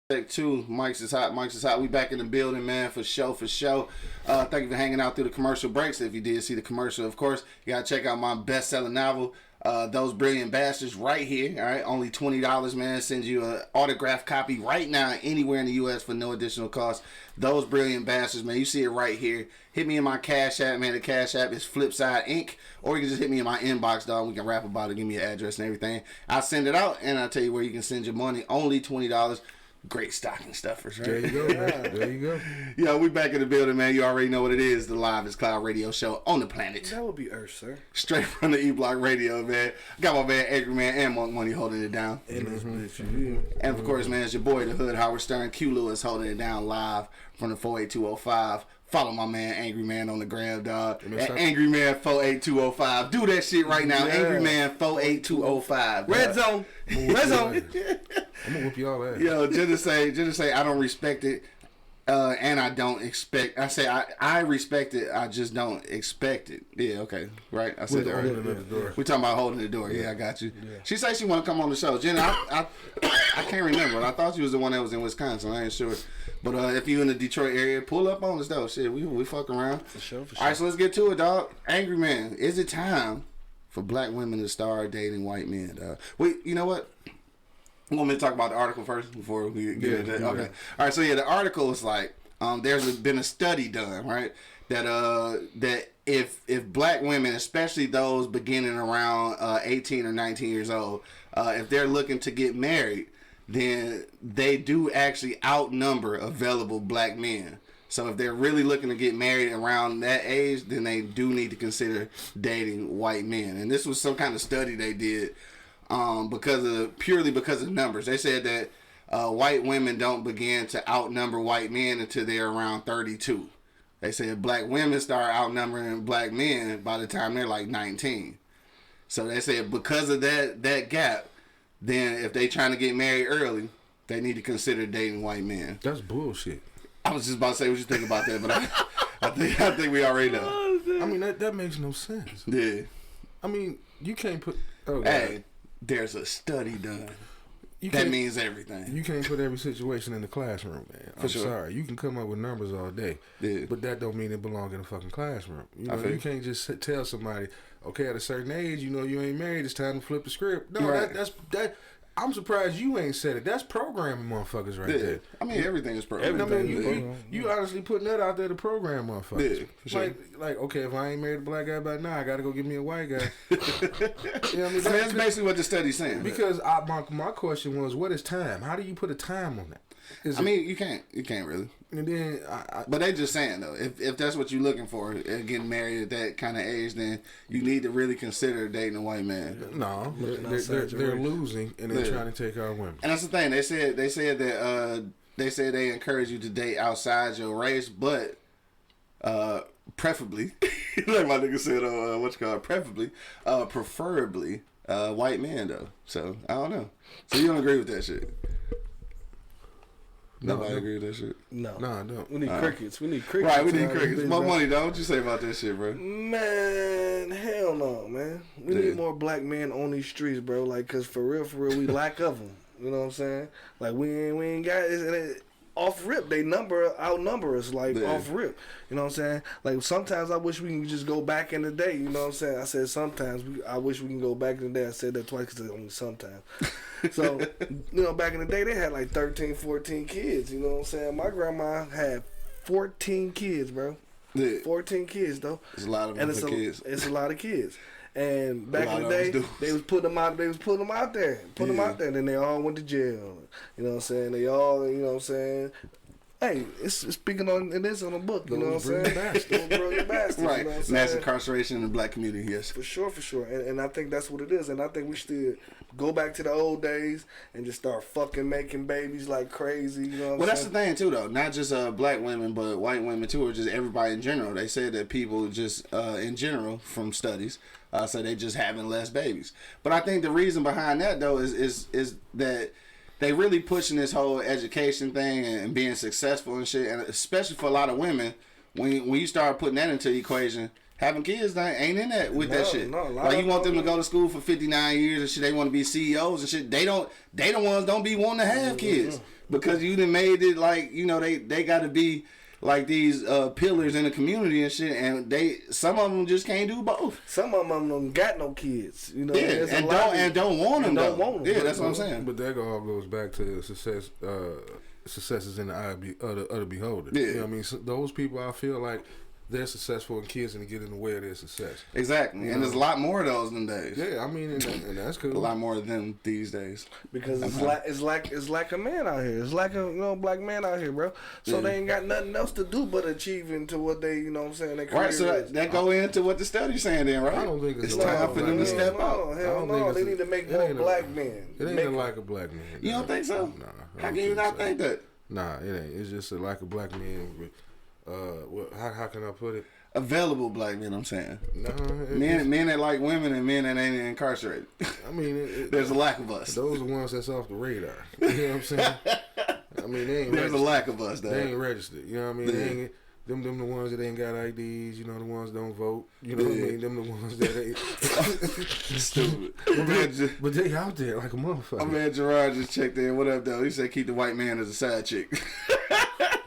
Speaker 2: Check 2, Mike's is hot. Mike's is hot. We back in the building, man, for show. Thank you for hanging out through the commercial breaks. If you did see the commercial, of course, you gotta check out my best-selling novel, Those Brilliant Bastards, right here. All right, only $20, man. Send you an autographed copy right now anywhere in the U.S. for no additional cost. Those Brilliant Bastards, man. You see it right here. Hit me in my Cash App, man. The Cash App is Flipsideink, or you can just hit me in my inbox, dog. We can rap about it. Give me your address and everything. I'll send it out, and I'll tell you where you can send your money. Only $20. Great stocking stuffers, right?
Speaker 4: There you go, man. There you go.
Speaker 2: Yo, we back in the building, man. You already know what it is. The livest cloud radio show on the planet.
Speaker 3: That would be Earth, sir.
Speaker 2: Straight from the E-Block Radio, man. Got my man Angry Man and Monk Money holding it down.
Speaker 3: And
Speaker 2: of course, man, it's your boy, the Hood, Howard Stern, Q Lewis holding it down live from the 48205. Follow my man Angry Man on the gram, dog. At Angry Man 48205. Do that shit right now. Angry Man 48205.
Speaker 3: Red Zone. Red Zone.
Speaker 4: I'm gonna whoop y'all ass.
Speaker 2: Yo, just to say I don't respect it. And I don't expect. I say I respect it. I just don't expect it. Yeah, okay, right. I said that right. We talking about holding the door. Yeah, I got you. Yeah. She said she want to come on the show. Jenna, I can't remember. I thought she was the one that was in Wisconsin. I ain't sure. But if you in the Detroit area, pull up on us though. Shit, we fuck around.
Speaker 3: For sure.
Speaker 2: All right, so let's get to it, dog. Angry Man, is it time for black women to start dating white men? Dog? Wait, you know what? You want me to talk about the article first before we get into that? Okay. All right. So yeah, the article is like, been a study done, right? That if black women, especially those beginning around 18 or 19 years old, if they're looking to get married, then they do actually outnumber available black men. So if they're really looking to get married around that age, then they do need to consider dating white men. And this was some kind of study they did. Purely because of numbers. They said that white women don't begin to outnumber white men until they're around 32. They said black women start outnumbering black men by the time they're like 19. So they said because of that gap, then if they trying to get married early, they need to consider dating white men.
Speaker 4: That's bullshit.
Speaker 2: I was just about to say what you think about that, but I think we already know.
Speaker 4: I mean that makes no sense.
Speaker 2: Yeah.
Speaker 4: I mean you can't put.
Speaker 2: Hey. There's a study done. That means everything.
Speaker 4: You can't put every situation in the classroom, man. I'm sorry. You can come up with numbers all day, but that don't mean it belong in a fucking classroom. You know, you can't just tell somebody, okay, at a certain age, you know, you ain't married. It's time to flip the script. No, right. That. I'm surprised you ain't said it. That's programming motherfuckers right there.
Speaker 2: I mean, everything is programming.
Speaker 4: You honestly putting that out there to program motherfuckers.
Speaker 2: Yeah, for sure.
Speaker 4: Like, okay, if I ain't married a black guy by now, I got to go get me a white guy. You know what I mean?
Speaker 2: That's basically what the study's saying.
Speaker 4: Because my question was, what is time? How do you put a time on that?
Speaker 2: You can't really.
Speaker 4: And then,
Speaker 2: but they just saying though, if that's what you're looking for, getting married at that kind of age, then you need to really consider dating a white man.
Speaker 4: No, they're losing and they're trying to take our women.
Speaker 2: And that's the thing. They said that they encourage you to date outside your race, but preferably, like my nigga said, preferably white men though. So I don't know. So you don't agree with that shit? Nobody agree with that shit?
Speaker 3: No,
Speaker 4: I don't.
Speaker 3: We need crickets. We need crickets.
Speaker 2: Right, we need crickets. More money, though. What you say about that shit, bro?
Speaker 3: Man, hell no, man. We need more black men on these streets, bro. Like, cause for real, we lack of them. You know what I'm saying? Like, we ain't got it. Off rip, they outnumber us, like, off rip. You know what I'm saying? Like, sometimes I wish we can just go back in the day. You know what I'm saying? I said sometimes I wish we can go back in the day. I said that twice because only sometimes. So, you know, back in the day, they had like 13, 14 kids. You know what I'm saying? My grandma had 14 kids, bro. Yeah. 14 kids, though.
Speaker 2: It's a lot of them kids.
Speaker 3: It's a lot of kids. And back in the day, they was putting them out. They was putting them out there, and then they all went to jail. You know what I'm saying? They all, you know what I'm saying? Hey, it's speaking on it is on the book, you know what I'm saying? Those brilliant bastards,
Speaker 2: right.
Speaker 3: You know what I'm
Speaker 2: Mass
Speaker 3: saying?
Speaker 2: incarceration in the black community, yes.
Speaker 3: For sure. And I think that's what it is. And I think we should go back to the old days and just start fucking making babies like crazy, you know what I'm saying?
Speaker 2: Well, that's the thing, too, though. Not just black women, but white women, too, or just everybody in general. They said that people just, in general, from studies, say they just having less babies. But I think the reason behind that, though, is that they really pushing this whole education thing and being successful and shit, and especially for a lot of women, when you start putting that into the equation, having kids ain't in that with that shit. Like you want them to go to school for 59 years and shit, they want to be CEOs and shit. They the ones don't be wanting to have kids because you done made it like, you know, they got to be like these pillars in the community and shit, and some of them just can't do both.
Speaker 3: Some of them don't got no kids, you know.
Speaker 2: Yeah, and don't want them. Yeah, that's what I'm saying.
Speaker 4: But that all goes back to success. Success is in the eye of the beholder.
Speaker 2: Yeah.
Speaker 4: You know what I mean? So those people, I feel like they're successful and kids and get in the way of their success.
Speaker 2: Exactly, and there's a lot more of those these days.
Speaker 4: Yeah, I mean, and that's cool.
Speaker 2: A lot more of them these days
Speaker 3: because it's like a man out here. It's like a black man out here, bro. So they ain't got nothing else to do but achieving to what they, you know what I'm saying. Their
Speaker 2: right. So that go into what the study's saying then, right?
Speaker 4: I don't think
Speaker 2: it's time for them to step out.
Speaker 3: Hell no, they need to make more black men.
Speaker 4: It ain't like a black man.
Speaker 2: You don't think so?
Speaker 4: Nah.
Speaker 2: How can you not think that?
Speaker 4: Nah, it ain't. It's just a lack of black men. How can I put it?
Speaker 2: Available black men, I'm saying.
Speaker 4: No,
Speaker 2: men that like women and men that ain't incarcerated.
Speaker 4: I mean,
Speaker 2: there's a lack of us.
Speaker 4: Those are the ones that's off the radar. You know what I'm saying? I mean, they ain't.
Speaker 2: There's a lack of us, though.
Speaker 4: They ain't registered. You know what I mean? They ain't, them the ones that ain't got IDs. You know, the ones that don't vote. You know what I mean? Them the ones that ain't. Stupid. But they out there like a motherfucker.
Speaker 2: My man Gerard just checked in. What up, though? He said keep the white man as a side chick.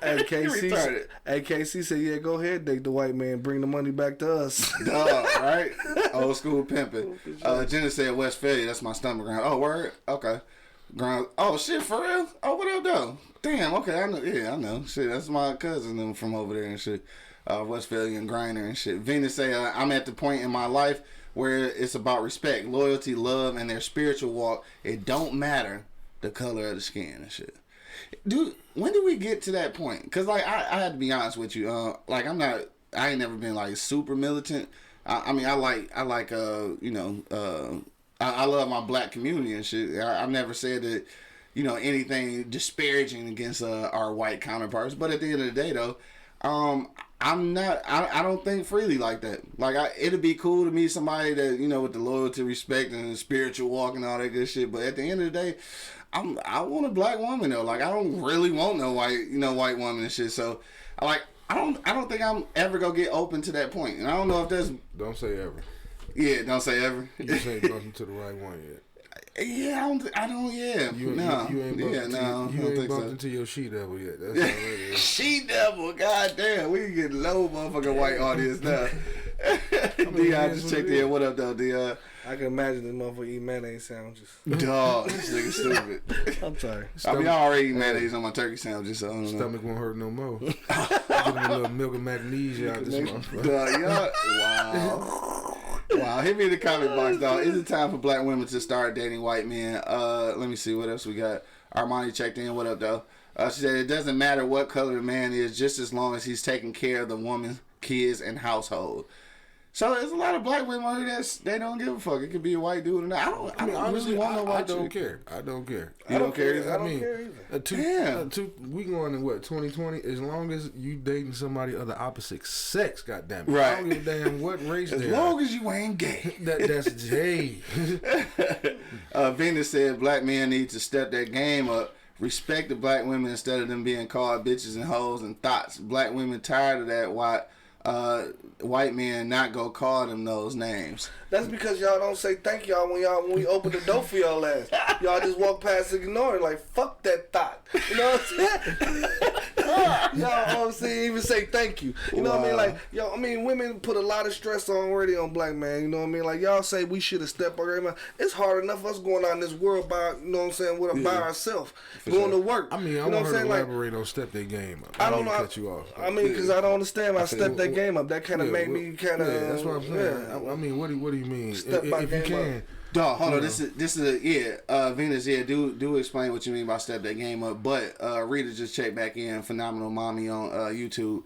Speaker 3: KC said, yeah, go ahead, date the white man, bring the money back to us.
Speaker 2: Dog, right? Old school pimping. Jenna said Westphalia, that's my stomach ground. Oh, word? Okay. Ground. Oh, shit, for real? Oh, what up, though? Damn, okay, I know. Yeah, I know. Shit, that's my cousin them from over there and shit. Westphalia and Grinder and shit. Venus say, I'm at the point in my life where it's about respect, loyalty, love, and their spiritual walk. It don't matter the color of the skin and shit. Dude, when did we get to that point? Because, like, I had to be honest with you. Like, I ain't never been, like, super militant. I mean, I love my black community and shit. I've never said that, you know, anything disparaging against our white counterparts. But at the end of the day, though, I don't think freely like that. Like, it'd be cool to meet somebody that, you know, with the loyalty, respect, and the spiritual walk and all that good shit. But at the end of the day, I want a black woman though. Like, I don't really want no white woman and shit. So, I don't think I'm ever gonna get open to that point. And I don't know if that's.
Speaker 4: Don't say ever.
Speaker 2: Yeah, don't say ever.
Speaker 4: You just ain't bumped to the right one yet.
Speaker 2: Yeah, I don't. Yeah,
Speaker 4: you ain't bumped into your she-devil yet. That's all it is.
Speaker 2: She-devil, goddamn, we can get low motherfucking white audience now. Dion just checked in. What up, though, Dion?
Speaker 3: I can imagine this motherfucker eat mayonnaise sandwiches.
Speaker 2: Dog, this nigga stupid.
Speaker 3: I'm sorry.
Speaker 2: I mean, I already eat mayonnaise on my turkey sandwiches, so I don't know.
Speaker 4: Stomach won't hurt no more. Get him a little milk and magnesia out this motherfucker.
Speaker 2: Wow, hit me in the comment box, dog. Is it time for black women to start dating white men? Let me see what else we got. Armani checked in. What up, though? She said it doesn't matter what color the man is, just as long as he's taking care of the woman, kids, and household. So there's a lot of black women out here they don't give a fuck. It could be a white dude or not. I don't really want no white
Speaker 4: chick. I don't care.
Speaker 2: You don't care either?
Speaker 3: I don't care either.
Speaker 4: Damn. We going in what, 2020? As long as you dating somebody of the opposite sex, goddamn it.
Speaker 2: Right.
Speaker 4: I don't give a damn what race
Speaker 2: as
Speaker 4: they are.
Speaker 2: As long as you ain't gay.
Speaker 4: That's Jay.
Speaker 2: Venus said black men need to step their game up. Respect the black women instead of them being called bitches and hoes and thoughts. Black women tired of that white men not go call them those names.
Speaker 3: That's because y'all don't say thank y'all when we open the door for y'all ass. Y'all just walk past and ignore it like fuck that thought. You know what I'm saying? Y'all even say thank you. You know what I mean? Like women put a lot of stress already on black man. You know what I mean? Like y'all say we should have stepped up. It's hard enough us going out in this world by by ourselves going to work.
Speaker 4: I mean, I want her to elaborate on step their game up.
Speaker 3: I don't know.
Speaker 4: Cut you off.
Speaker 3: I mean, because I don't understand why step their game up. That kind of made me kind of.
Speaker 4: Yeah, that's what I'm saying. I mean, what do you mean? If you can,
Speaker 2: Dog, hold on. This is Venus. Yeah, do explain what you mean by step that game up. But Rita just checked back in. Phenomenal mommy on YouTube.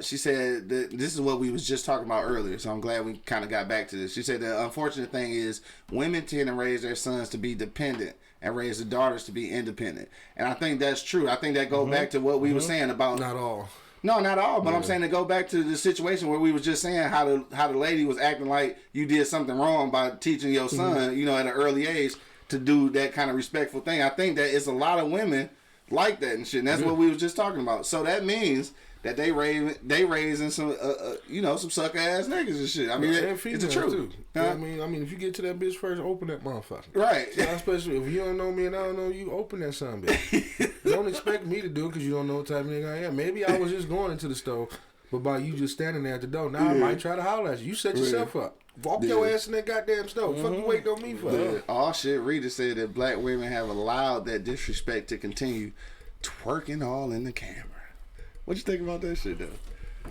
Speaker 2: She said that this is what we was just talking about earlier. So I'm glad we kind of got back to this. She said the unfortunate thing is women tend to raise their sons to be dependent and raise the daughters to be independent. And I think that's true. I think that goes back to what we were saying about
Speaker 4: not all.
Speaker 2: No, not all, but I'm saying to go back to the situation where we was just saying how the lady was acting like you did something wrong by teaching your son, you know, at an early age to do that kind of respectful thing. I think that it's a lot of women like that and shit. And that's what we was just talking about. So that means that they raising some some sucker ass niggas and shit. I mean, it's the truth.
Speaker 4: Too. Huh? I mean, if you get to that bitch first, open that motherfucker.
Speaker 2: Right.
Speaker 4: So especially if you don't know me and I don't know you, open that son bitch. Don't expect me to do it because you don't know what type of nigga I am. Maybe I was just going into the store, but by you just standing there at the door, now I might try to holler at you. You set yourself up. Walk your ass in that goddamn store. Fuck you waiting on me for?
Speaker 2: Oh shit, Rita said that black women have allowed that disrespect to continue, twerking all in the camera. What you think about that shit though?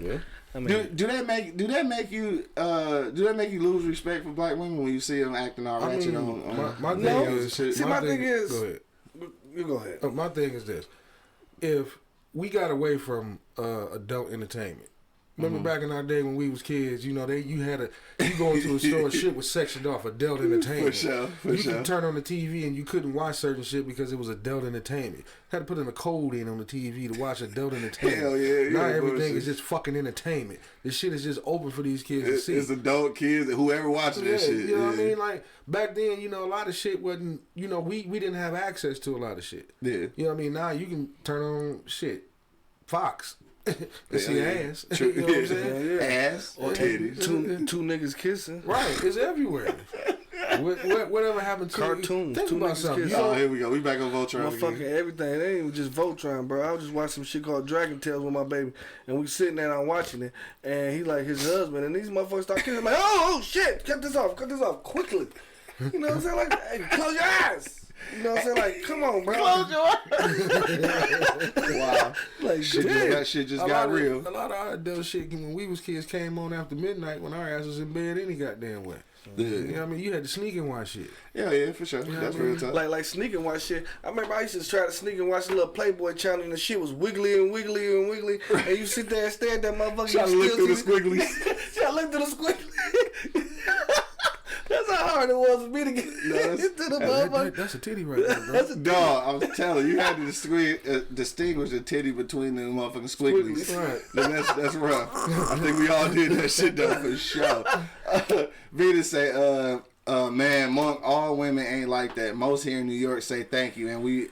Speaker 3: Yeah. I mean,
Speaker 2: do that make you lose respect for black women when you see them acting all ratchet on
Speaker 4: my thing is
Speaker 3: see my thing is go ahead. You go ahead.
Speaker 4: My thing is this: if we got away from adult entertainment. Remember back in our day when we was kids, you know, you go into a store, shit was sectioned off adult entertainment.
Speaker 2: For sure.
Speaker 4: You could turn on the TV and you couldn't watch certain shit because it was adult entertainment. Had to put in a code in on the TV to watch adult entertainment.
Speaker 2: Hell yeah.
Speaker 4: Now everything is just fucking entertainment. This shit is just open for these kids to see.
Speaker 2: It's adult kids, whoever watching this shit.
Speaker 4: You know what I mean? Like back then, you know, a lot of shit wasn't, you know, we didn't have access to a lot of shit.
Speaker 2: Yeah.
Speaker 4: You know what I mean? Now you can turn on shit. Fox. See ass.
Speaker 2: True.
Speaker 4: You know what I'm saying?
Speaker 3: Yeah.
Speaker 2: Ass or titties.
Speaker 3: Two niggas kissing.
Speaker 4: Right, it's everywhere. Whatever happened to
Speaker 3: cartoons?
Speaker 4: Think
Speaker 3: Two
Speaker 4: about
Speaker 3: niggas
Speaker 4: something.
Speaker 3: kissing.
Speaker 2: Oh, here we go. We back on Voltron
Speaker 3: Motherfucking
Speaker 2: again.
Speaker 3: everything. They ain't even just Voltron, bro. I was just watching some shit called Dragon Tales with my baby, and we sitting there and I'm watching it, and he like his husband, and these motherfuckers start kissing. I'm like, oh shit, cut this off quickly. You know what I'm saying? Like, hey, close your eyes. You know what I'm saying? Like, come on, bro.
Speaker 2: Close your eyes. Wow.
Speaker 3: Like,
Speaker 2: Shit just got real.
Speaker 4: A lot of our adult shit when we was kids came on after midnight when our ass was in bed any goddamn way.
Speaker 2: Yeah.
Speaker 4: You know what I mean? You had to sneak and watch shit.
Speaker 2: Yeah, for sure.
Speaker 4: You know
Speaker 2: That's
Speaker 4: what I mean?
Speaker 2: real tough.
Speaker 3: like sneak and watch shit. I remember I used to try to sneak and watch the little Playboy channel, and the shit was wiggly and wiggly and wiggly, and you sit there and stare at that motherfucker.
Speaker 2: Try to look through the squigglies.
Speaker 3: Try to look through the squigglies. That's how hard it was for me to get into the motherfucker.
Speaker 4: That's a titty right there, bro.
Speaker 2: Dog, I was telling you, had to distinguish the titty between the motherfucking squigglies.
Speaker 4: Right.
Speaker 2: That's rough. I think we all did that shit though for sure. Vita say, man, Monk, all women ain't like that. Most here in New York say thank you, and we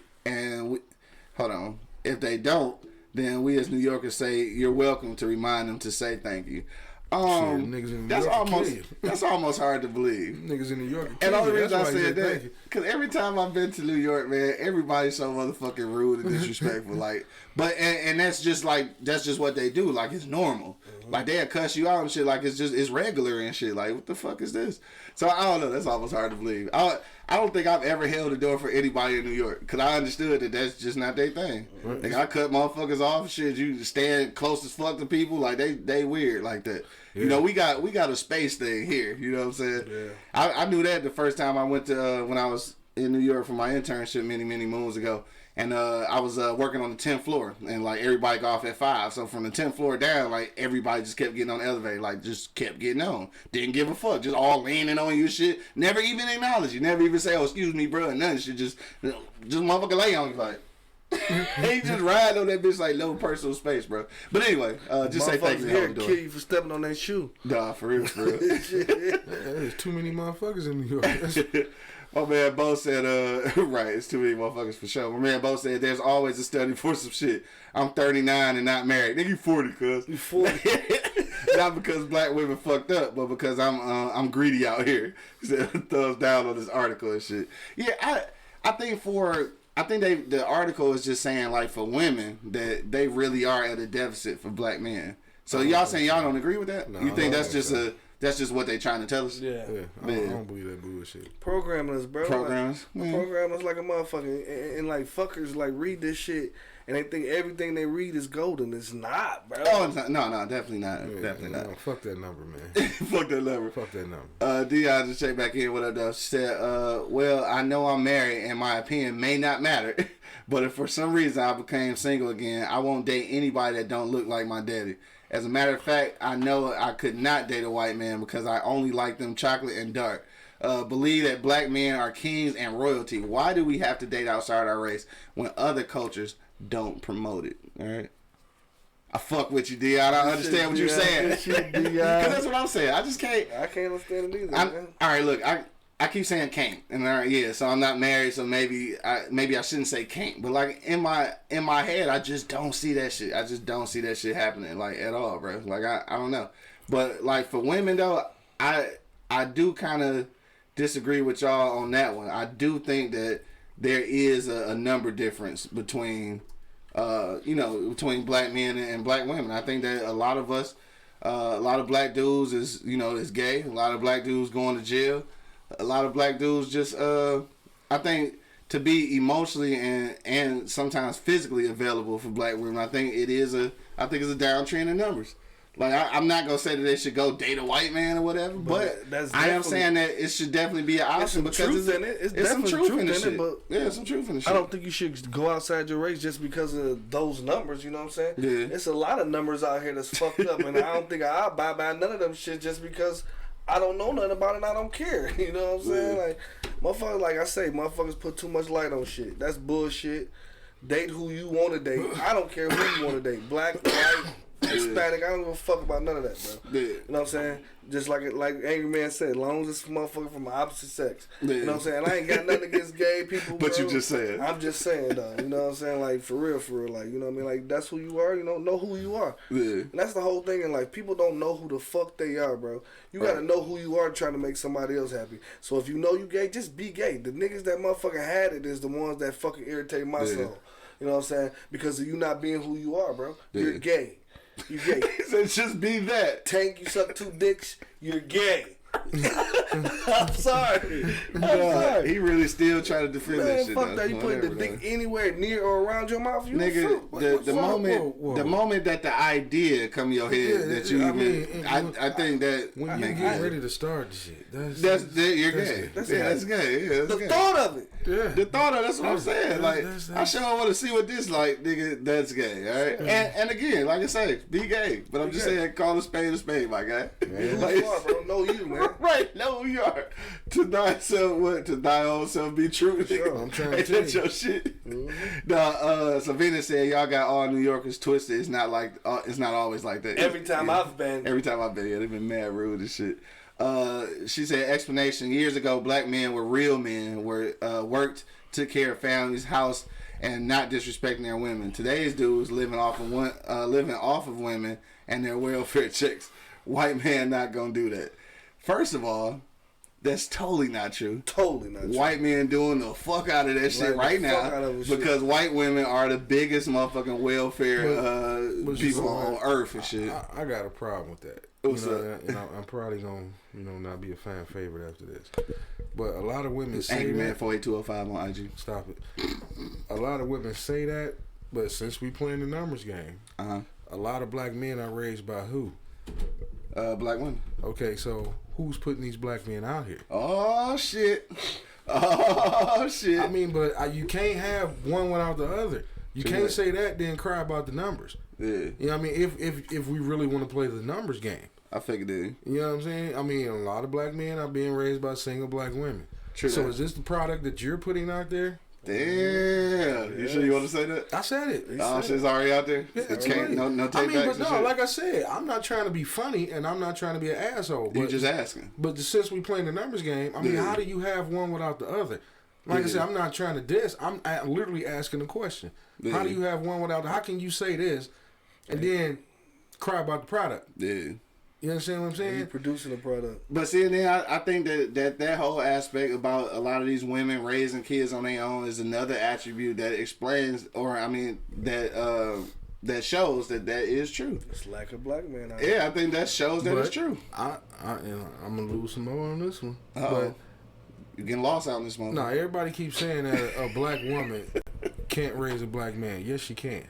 Speaker 2: hold on. If they don't, then we as New Yorkers say you're welcome to remind them to say thank you.
Speaker 4: Niggas in New York
Speaker 2: that's almost hard to believe.
Speaker 4: Niggas in New York.
Speaker 2: And the only reason I said that, because every time I've been to New York, man, everybody's so motherfucking rude and disrespectful. Like, but and that's just what they do. Like, it's normal. Like, they'll cuss you out and shit. Like, it's regular and shit. Like, what the fuck is this? So I don't know. That's almost hard to believe. I don't think I've ever held the door for anybody in New York because I understood that that's just not their thing.
Speaker 4: Right.
Speaker 2: Like, I cut motherfuckers off. Shit, you stand close as fuck to people. Like, they weird like that. Yeah. You know, we got a space thing here. You know what I'm saying? Yeah. I knew that the first time I went to when I was in New York for my internship many moons ago. And I was working on the 10th floor, and like everybody got off at 5. So from the 10th floor down, like everybody just kept getting on the elevator, like just kept getting on. Didn't give a fuck, just all leaning on you, shit. Never even acknowledge you. Never even say, "Oh, excuse me, bro," and nothing. Shit, just motherfucker lay on you like. He just ride on that bitch like no personal space, bro. But anyway, just say thank you.
Speaker 3: Here kill you for stepping on that shoe.
Speaker 2: Nah, for real.
Speaker 4: There's too many motherfuckers in New York.
Speaker 2: My man Bo said, right, it's too many motherfuckers for sure. My man Bo said, there's always a study for some shit. I'm 39 and not married. Nigga, you 40, cuz.
Speaker 3: You 40.
Speaker 2: Not because black women fucked up, but because I'm greedy out here. He said, thumbs down on this article and shit. Yeah, I think the article is just saying, like, for women, that they really are at a deficit for black men. So y'all saying y'all don't agree with that?
Speaker 4: No,
Speaker 2: you think that's just that's just what they trying to tell us.
Speaker 3: Yeah.
Speaker 4: I don't believe that bullshit.
Speaker 3: Programmers, bro.
Speaker 2: Programmers.
Speaker 3: Programmers like a motherfucker. And like fuckers like read this shit and they think everything they read is golden. It's not, bro.
Speaker 2: Oh, it's not. No, definitely not.
Speaker 4: Yeah,
Speaker 2: definitely not.
Speaker 4: No, fuck that number, man.
Speaker 2: Fuck that number.
Speaker 4: Fuck that number.
Speaker 2: Dion just checked back in. What up, though? She said, well, I know I'm married and my opinion may not matter, but if for some reason I became single again, I won't date anybody that don't look like my daddy. As a matter of fact, I know I could not date a white man because I only like them chocolate and dark. Believe that black men are kings and royalty. Why do we have to date outside our race when other cultures don't promote it? All right. I fuck with you, Dion. I understand what you're saying. Because that's what I'm saying. I just can't.
Speaker 3: I can't understand it either, man.
Speaker 2: All right, look. I keep saying can't, and all right, yeah. So I'm not married, so maybe I shouldn't say can't. But like in my head, I just don't see that shit. I just don't see that shit happening like at all, bro. Like I don't know. But like for women though, I do kind of disagree with y'all on that one. I do think that there is a number difference between between black men and black women. I think that a lot of us, a lot of black dudes is gay. A lot of black dudes going to jail. A lot of black dudes just, I think, to be emotionally and sometimes physically available for black women, I think it's a downtrend in numbers. Like, I'm not going to say that they should go date a white man or whatever, but I am saying that it should definitely be an option because there's some truth in it. But yeah, some truth in the shit.
Speaker 3: I don't think you should go outside your race just because of those numbers, you know what I'm saying?
Speaker 2: Yeah.
Speaker 3: It's a lot of numbers out here that's fucked up, and I don't think I'll buy none of them shit just because I don't know nothing about it and I don't care. You know what I'm saying? Like, motherfuckers, like I say, motherfuckers put too much light on shit. That's bullshit. Date who you want to date. I don't care who you want to date. Black, white, Hispanic, I don't give a fuck about none of that, bro.
Speaker 2: Yeah.
Speaker 3: You know what I'm saying? Just like Angry Man said, as long as it's motherfucker from the opposite sex.
Speaker 2: Yeah.
Speaker 3: You know what I'm saying? I ain't got nothing against gay people,
Speaker 2: But
Speaker 3: bro.
Speaker 2: you just saying.
Speaker 3: I'm just saying, though. You know what I'm saying? Like, for real. Like, you know what I mean? Like, that's who you are. You know who you are.
Speaker 2: Yeah.
Speaker 3: And that's the whole thing. And, like, people don't know who the fuck they are, bro. You got to know who you are trying to make somebody else happy. So if you know you gay, just be gay. The niggas that motherfucking had it is the ones that fucking irritate my soul. You know what I'm saying? Because of you not being who you are, bro.
Speaker 2: Yeah.
Speaker 3: You're gay. You gay.
Speaker 2: So just be that.
Speaker 3: Tank, you suck 2 dicks, you're gay. I'm sorry.
Speaker 2: Sorry. He really still trying to defend that
Speaker 3: Man,
Speaker 2: shit.
Speaker 3: fuck that. You putting the dick anywhere near or around your mouth, you
Speaker 2: Nigga,
Speaker 3: a fruit.
Speaker 2: the moment that the idea come in your head that you I think that
Speaker 4: when you get ready to start the shit,
Speaker 2: you're gay. That's gay. Yeah, that's
Speaker 3: the
Speaker 2: gay.
Speaker 3: thought of it.
Speaker 4: Yeah.
Speaker 2: The thought of that's what I'm saying. Like I sure want to see what this like, nigga. That's gay, all right. And again, like I say, be gay. But I'm just saying, call a spade, my guy.
Speaker 3: Man, who you are, bro? Know you, man.
Speaker 2: Right, know who you are. To thy own self be true.
Speaker 3: Sure,
Speaker 2: I'm trying to tell you. Your shit. Mm-hmm. Savina said y'all got all New Yorkers twisted. It's not like it's not always like that.
Speaker 3: Every time I've been,
Speaker 2: yeah, they've been mad rude and shit. She said explanation. Years ago, black men were real men, worked, took care of families, house, and not disrespecting their women. Today's dudes living off of women and their welfare checks. White man not gonna do that. First of all, that's totally not true.
Speaker 3: Totally not true.
Speaker 2: White men doing the fuck out of that shit right now because white women are the biggest motherfucking welfare people on earth and shit.
Speaker 4: I got a problem with that. And I'm probably gonna not be a fan favorite after this. But a lot of women say
Speaker 2: Angry Man
Speaker 4: that.
Speaker 2: 48205 on IG.
Speaker 4: Stop it. A lot of women say that, but since we playing the numbers game, a lot of black men are raised by who?
Speaker 2: Black women.
Speaker 4: Okay, so who's putting these black men out here?
Speaker 2: Oh shit.
Speaker 4: I mean, but you can't have one without the other. You can't say that then cry about the numbers.
Speaker 2: Yeah.
Speaker 4: You know what I mean? If we really want to play the numbers game.
Speaker 2: I figured it.
Speaker 4: You know what I'm saying? I mean, a lot of black men are being raised by single black women. True. So is this the product that you're putting out there?
Speaker 2: Damn. You sure you want to say that?
Speaker 4: I said it.
Speaker 2: Shit's already out there?
Speaker 4: Yeah,
Speaker 2: no take backs.
Speaker 4: But no, like I said, I'm not trying to be funny and I'm not trying to be an asshole.
Speaker 2: You're just asking.
Speaker 4: But since we playing the numbers game, I mean, how do you have one without the other? Like I said, I'm not trying to diss. I'm literally asking a question. How do you have one without the... How can you say this and then cry about the product?
Speaker 2: Yeah.
Speaker 4: You understand what I'm saying?
Speaker 3: You're producing a product.
Speaker 2: But see, then I think that whole aspect about a lot of these women raising kids on their own is another attribute that explains, or I mean, that that shows that is true.
Speaker 3: It's like a black man.
Speaker 2: I think that shows that it's true.
Speaker 4: I'm gonna lose some more on this one.
Speaker 2: But you're getting lost out in this moment.
Speaker 4: No, everybody keeps saying that a black woman can't raise a black man. Yes, she can.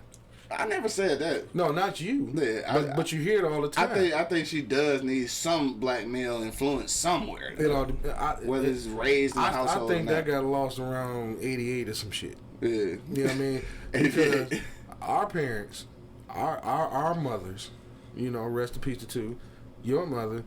Speaker 2: I never said that.
Speaker 4: No, not you.
Speaker 2: Yeah,
Speaker 4: but you hear it all the time.
Speaker 2: I think she does need some black male influence somewhere. Whether it's raised in the household.
Speaker 4: I think that got lost around 88 or some shit.
Speaker 2: Yeah.
Speaker 4: You know what I mean? Because our parents, our mothers, you know, rest in peace to two, your mother,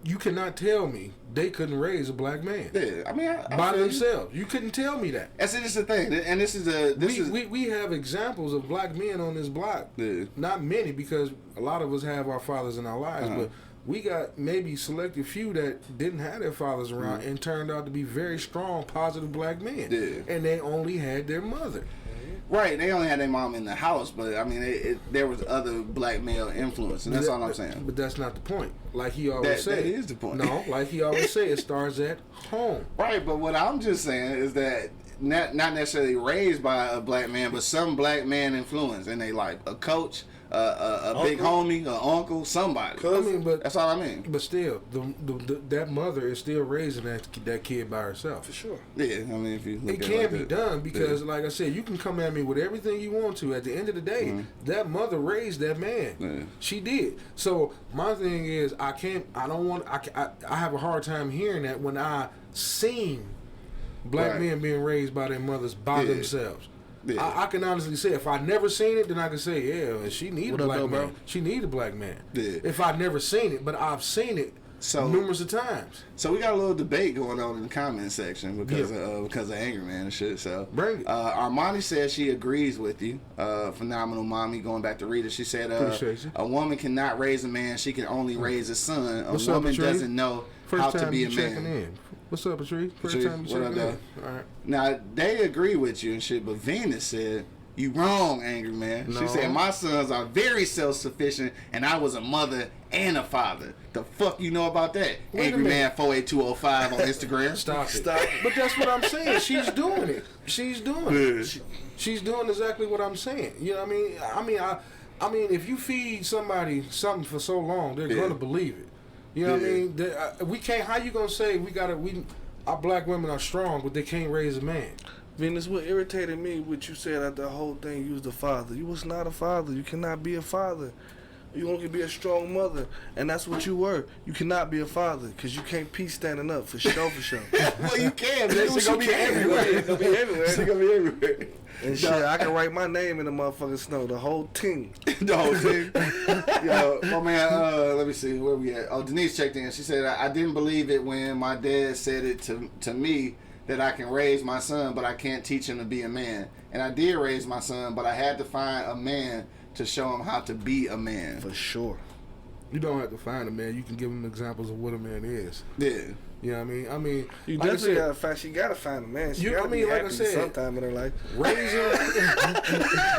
Speaker 4: you cannot tell me they couldn't raise a black man.
Speaker 2: Yeah, I mean,
Speaker 4: by themselves. You couldn't tell me that.
Speaker 2: That's just the thing, and
Speaker 4: we have examples of black men on this block.
Speaker 2: Yeah.
Speaker 4: Not many, because a lot of us have our fathers in our lives, but we got maybe selected few that didn't have their fathers around and turned out to be very strong, positive black men.
Speaker 2: Yeah.
Speaker 4: And they only had their mother.
Speaker 2: Right, they only had their mom in the house, but I mean, there was other black male influence, and that's all I'm saying.
Speaker 4: But that's not the point. Like he always said.
Speaker 2: That is the point.
Speaker 4: No, like he always said, it starts at home.
Speaker 2: Right, but what I'm just saying is that not necessarily raised by a black man, but some black man influence in their life. A coach, a big homie, an uncle, somebody.
Speaker 4: I mean, but
Speaker 2: that's all I mean.
Speaker 4: But still, that mother is still raising that kid by herself.
Speaker 3: For sure.
Speaker 2: Yeah, I mean, if you look
Speaker 4: it can be done because, like I said, you can come at me with everything you want to. At the end of the day, that mother raised that man.
Speaker 2: Yeah.
Speaker 4: She did. So my thing is, I have a hard time hearing that when I seen black men being raised by their mothers by themselves. Yeah. I can honestly say, if I never seen it, then I can say, yeah, she need a black man. Bro? She need a black man.
Speaker 2: Yeah.
Speaker 4: If I never seen it, but I've seen it numerous of times.
Speaker 2: So we got a little debate going on in the comment section because of Angry Man and shit. So
Speaker 4: bring it.
Speaker 2: Armani says she agrees with you. Phenomenal mommy. Going back to Rita, she said a woman cannot raise a man. She can only raise a son. A woman doesn't know how to be a man.
Speaker 4: In. What's up, Patrice? First time you checking in. All right.
Speaker 2: Now, they agree with you and shit, but Venus said, you wrong, Angry Man.
Speaker 4: No.
Speaker 2: She said, my sons are very self-sufficient, and I was a mother and a father. The fuck you know about that? Angry Man 48205 on Instagram.
Speaker 4: Stop it. But that's what I'm saying. She's doing it. She's doing it. She's doing exactly what I'm saying. You know what I mean? I mean, if you feed somebody something for so long, they're going to believe it. You know what I mean? We can't. How you gonna say our black women are strong, but they can't raise a man?
Speaker 3: Venus, what irritated me, what you said at the whole thing, you was the father. You was not a father. You cannot be a father. You only can be a strong mother, and that's what you were. You cannot be a father because you can't pee standing up for sure.
Speaker 2: Well, you can. She's gonna be everywhere.
Speaker 3: She's gonna be everywhere.
Speaker 2: She's gonna be everywhere.
Speaker 3: And shit, I can write my name in the motherfucking snow. The whole team.
Speaker 2: The whole team. Yo, my man, let me see, where we at? Oh, Denise checked in. She said, I didn't believe it when my dad said it to me that I can raise my son, but I can't teach him to be a man. And I did raise my son, but I had to find a man to show him how to be a man.
Speaker 3: For sure.
Speaker 4: You don't have to find a man. You can give him examples of what a man is.
Speaker 2: Yeah.
Speaker 4: You know what I mean? I mean,
Speaker 3: you like definitely gotta find. She gotta find a man. She gotta be happy sometime in her life.
Speaker 4: Raising.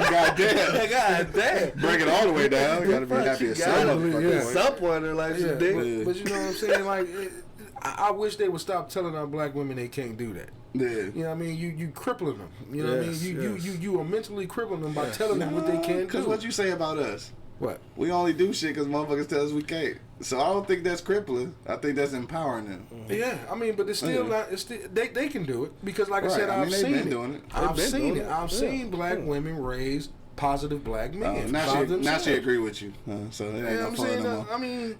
Speaker 2: Goddamn. Bring it all the way down. Gotta be happy at
Speaker 3: some point in her life.
Speaker 4: But you know what I'm saying? Like, I wish they would stop telling our black women they can't do that.
Speaker 2: Yeah.
Speaker 4: You know what I mean? You crippling them. You know what I mean? You are mentally crippling them by telling them what they can't do.
Speaker 2: Because what you say about us?
Speaker 4: What?
Speaker 2: We only do shit because motherfuckers tell us we can't. So I don't think that's crippling. I think that's empowering them.
Speaker 4: Yeah, I mean, but it's still not. It's still, they can do it because, like I said, I've seen it.
Speaker 2: Doing it.
Speaker 4: I've seen it. I've seen black women raise positive black men.
Speaker 2: Now she agree with you. So it ain't no fun no more.
Speaker 4: I mean,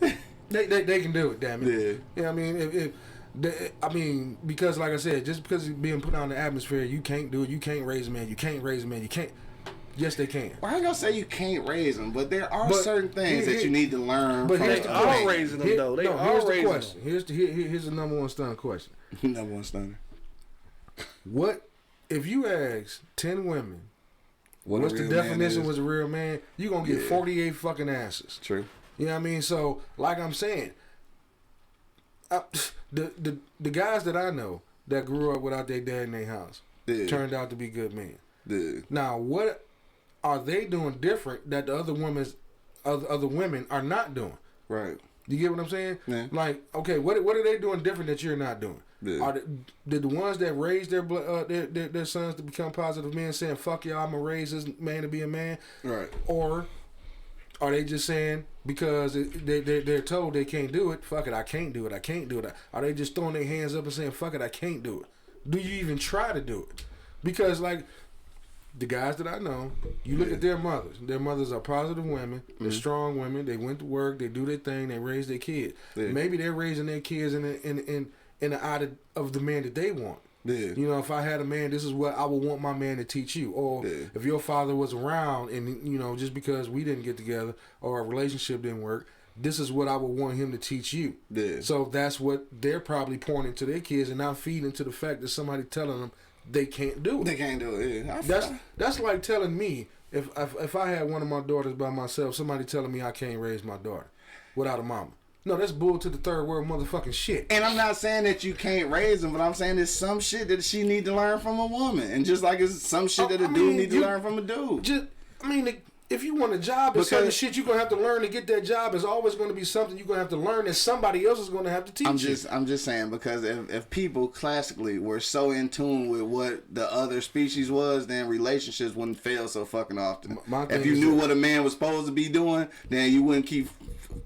Speaker 4: they can do it. Damn it. Yeah. I mean, because like I said, just because it's being put on the atmosphere, you can't do it. You can't raise a man. You can't raise a man. You can't. Yes, they can.
Speaker 2: Well, I ain't gonna say you can't raise them, but there are certain things that you need to learn.
Speaker 3: But they are raising them, though. They are raising them.
Speaker 4: Here's the number one stunner question.
Speaker 2: Number one stunner.
Speaker 4: What if you ask 10 women, what's the definition was a real man? You're gonna get 48 fucking answers.
Speaker 2: True.
Speaker 4: You know what I mean? So, like I'm saying, the guys that I know that grew up without their dad in their house turned out to be good men. Now, what are they doing different that the other women are not doing?
Speaker 2: Right.
Speaker 4: You get what I'm saying?
Speaker 2: Yeah.
Speaker 4: Like, okay, what are they doing different that you're not doing? Yeah. Did the ones that raise their sons to become positive men saying, fuck y'all, I'm going to raise this man to be a man?
Speaker 2: Right.
Speaker 4: Or are they just saying, because they're told they can't do it, fuck it, I can't do it, I can't do it? Are they just throwing their hands up and saying, fuck it, I can't do it? Do you even try to do it? Because, like, the guys that I know, you look at their mothers. Their mothers are positive women. They're strong women. They went to work. They do their thing. They raise their kids. Yeah. Maybe they're raising their kids in the eye of the man that they want. Yeah. You know, if I had a man, this is what I would want my man to teach you. Or if your father was around and, you know, just because we didn't get together or our relationship didn't work, this is what I would want him to teach you. Yeah. So that's what they're probably pointing to their kids and not feeding to the fact that somebody telling them they can't do it.
Speaker 2: They can't do it. Yeah.
Speaker 4: That's like telling me, if I had one of my daughters by myself, somebody telling me I can't raise my daughter without a mama. No, that's bull to the third world motherfucking shit.
Speaker 2: And I'm not saying that you can't raise them, but I'm saying there's some shit that she need to learn from a woman. And just like it's some shit that a dude need to learn from a dude.
Speaker 4: If you want a job, and certain shit you're going to have to learn to get that job is always going to be something you're going to have to learn that somebody else is going to have to teach you.
Speaker 2: I'm just saying, because if people classically were so in tune with what the other species was, then relationships wouldn't fail so fucking often. If you knew what a man was supposed to be doing, then you wouldn't keep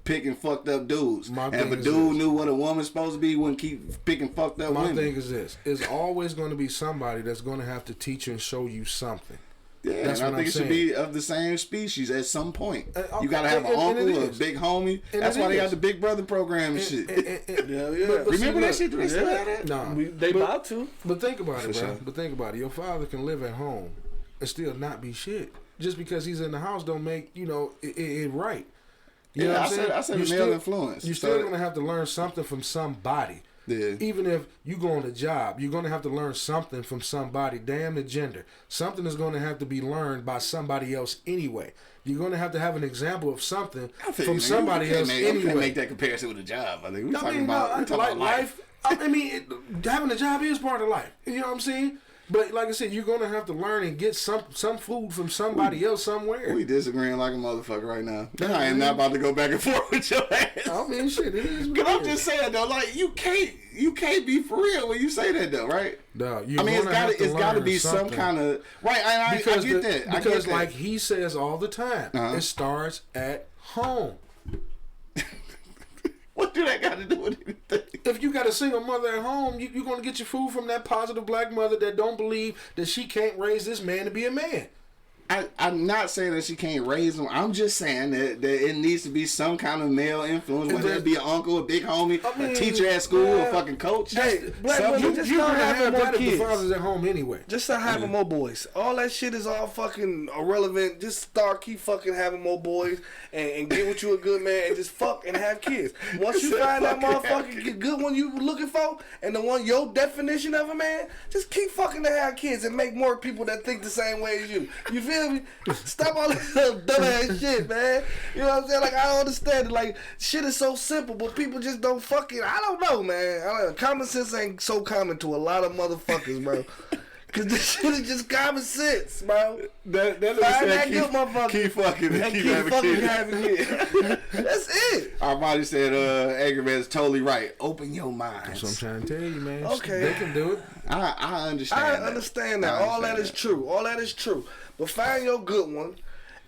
Speaker 2: picking fucked up dudes. And if a dude knew what a woman's supposed to be, he wouldn't keep picking fucked up women.
Speaker 4: My thing is this. It's always going to be somebody that's going to have to teach you and show you something.
Speaker 2: Yeah, and I think it should be of the same species at some point. You gotta have an uncle, a big homie. That's why they got the Big Brother program and shit.
Speaker 4: But
Speaker 2: remember that shit? Do they still have that?
Speaker 4: No,
Speaker 3: they about to.
Speaker 4: But think about it, bro. But think about it. Your father can live at home and still not be shit. Just because he's in the house don't make it right. You know what I'm saying?
Speaker 2: I said male influence.
Speaker 4: You're still gonna have to learn something from somebody. Yeah. Even if you go on a job, you're going to have to learn something from somebody. Damn the gender. Something is going to have to be learned by somebody else anyway. You're going to have an example of something from somebody else anyway.
Speaker 2: You can't make that comparison with a job. I think we're talking about life.
Speaker 4: Having a job is part of life. You know what I'm saying? But like I said, you're going to have to learn and get some food from somebody else somewhere.
Speaker 2: We disagreeing like a motherfucker right now. I am not about to go back and forth with your ass.
Speaker 4: I mean, shit, it is.
Speaker 2: Because I'm just saying, though, like, you can't be for real when you say that, though, right?
Speaker 4: No,
Speaker 2: it's got to be some kind of... Right, I get that.
Speaker 4: Because like he says all the time, it starts at home.
Speaker 2: What do that got to do with anything?
Speaker 4: If you got a single mother at home, you're going to get your food from that positive black mother that don't believe that she can't raise this man to be a man.
Speaker 2: I'm not saying that she can't raise him. I'm just saying that it needs to be some kind of male influence, whether it be an uncle, a big homie, a teacher at school, a fucking coach.
Speaker 3: Hey, black women just start having more kids.
Speaker 4: The fathers at home anyway.
Speaker 3: Just start having more boys. All that shit is all fucking irrelevant. Just keep fucking having more boys and get with you a good man and just fuck and have kids. Once you find that motherfucking good one you looking for and the one your definition of a man, just keep fucking to have kids and make more people that think the same way as you. You feel me? Stop all this little dumbass shit, man. You know what I'm saying? Like, I don't understand it. Like, shit is so simple, but people just don't fucking... I don't know, man. Common sense ain't so common to a lot of motherfuckers, bro. Cause this shit is just common sense, bro.
Speaker 2: That good motherfucker. Keep fucking
Speaker 3: having kids. That's it.
Speaker 2: Our body said, Angry Man's totally right. Open your mind.
Speaker 4: That's what I'm trying to tell you, man.
Speaker 3: Okay.
Speaker 4: They can do it.
Speaker 2: I understand
Speaker 3: I understand that. All that is true. All that is true. But find your good one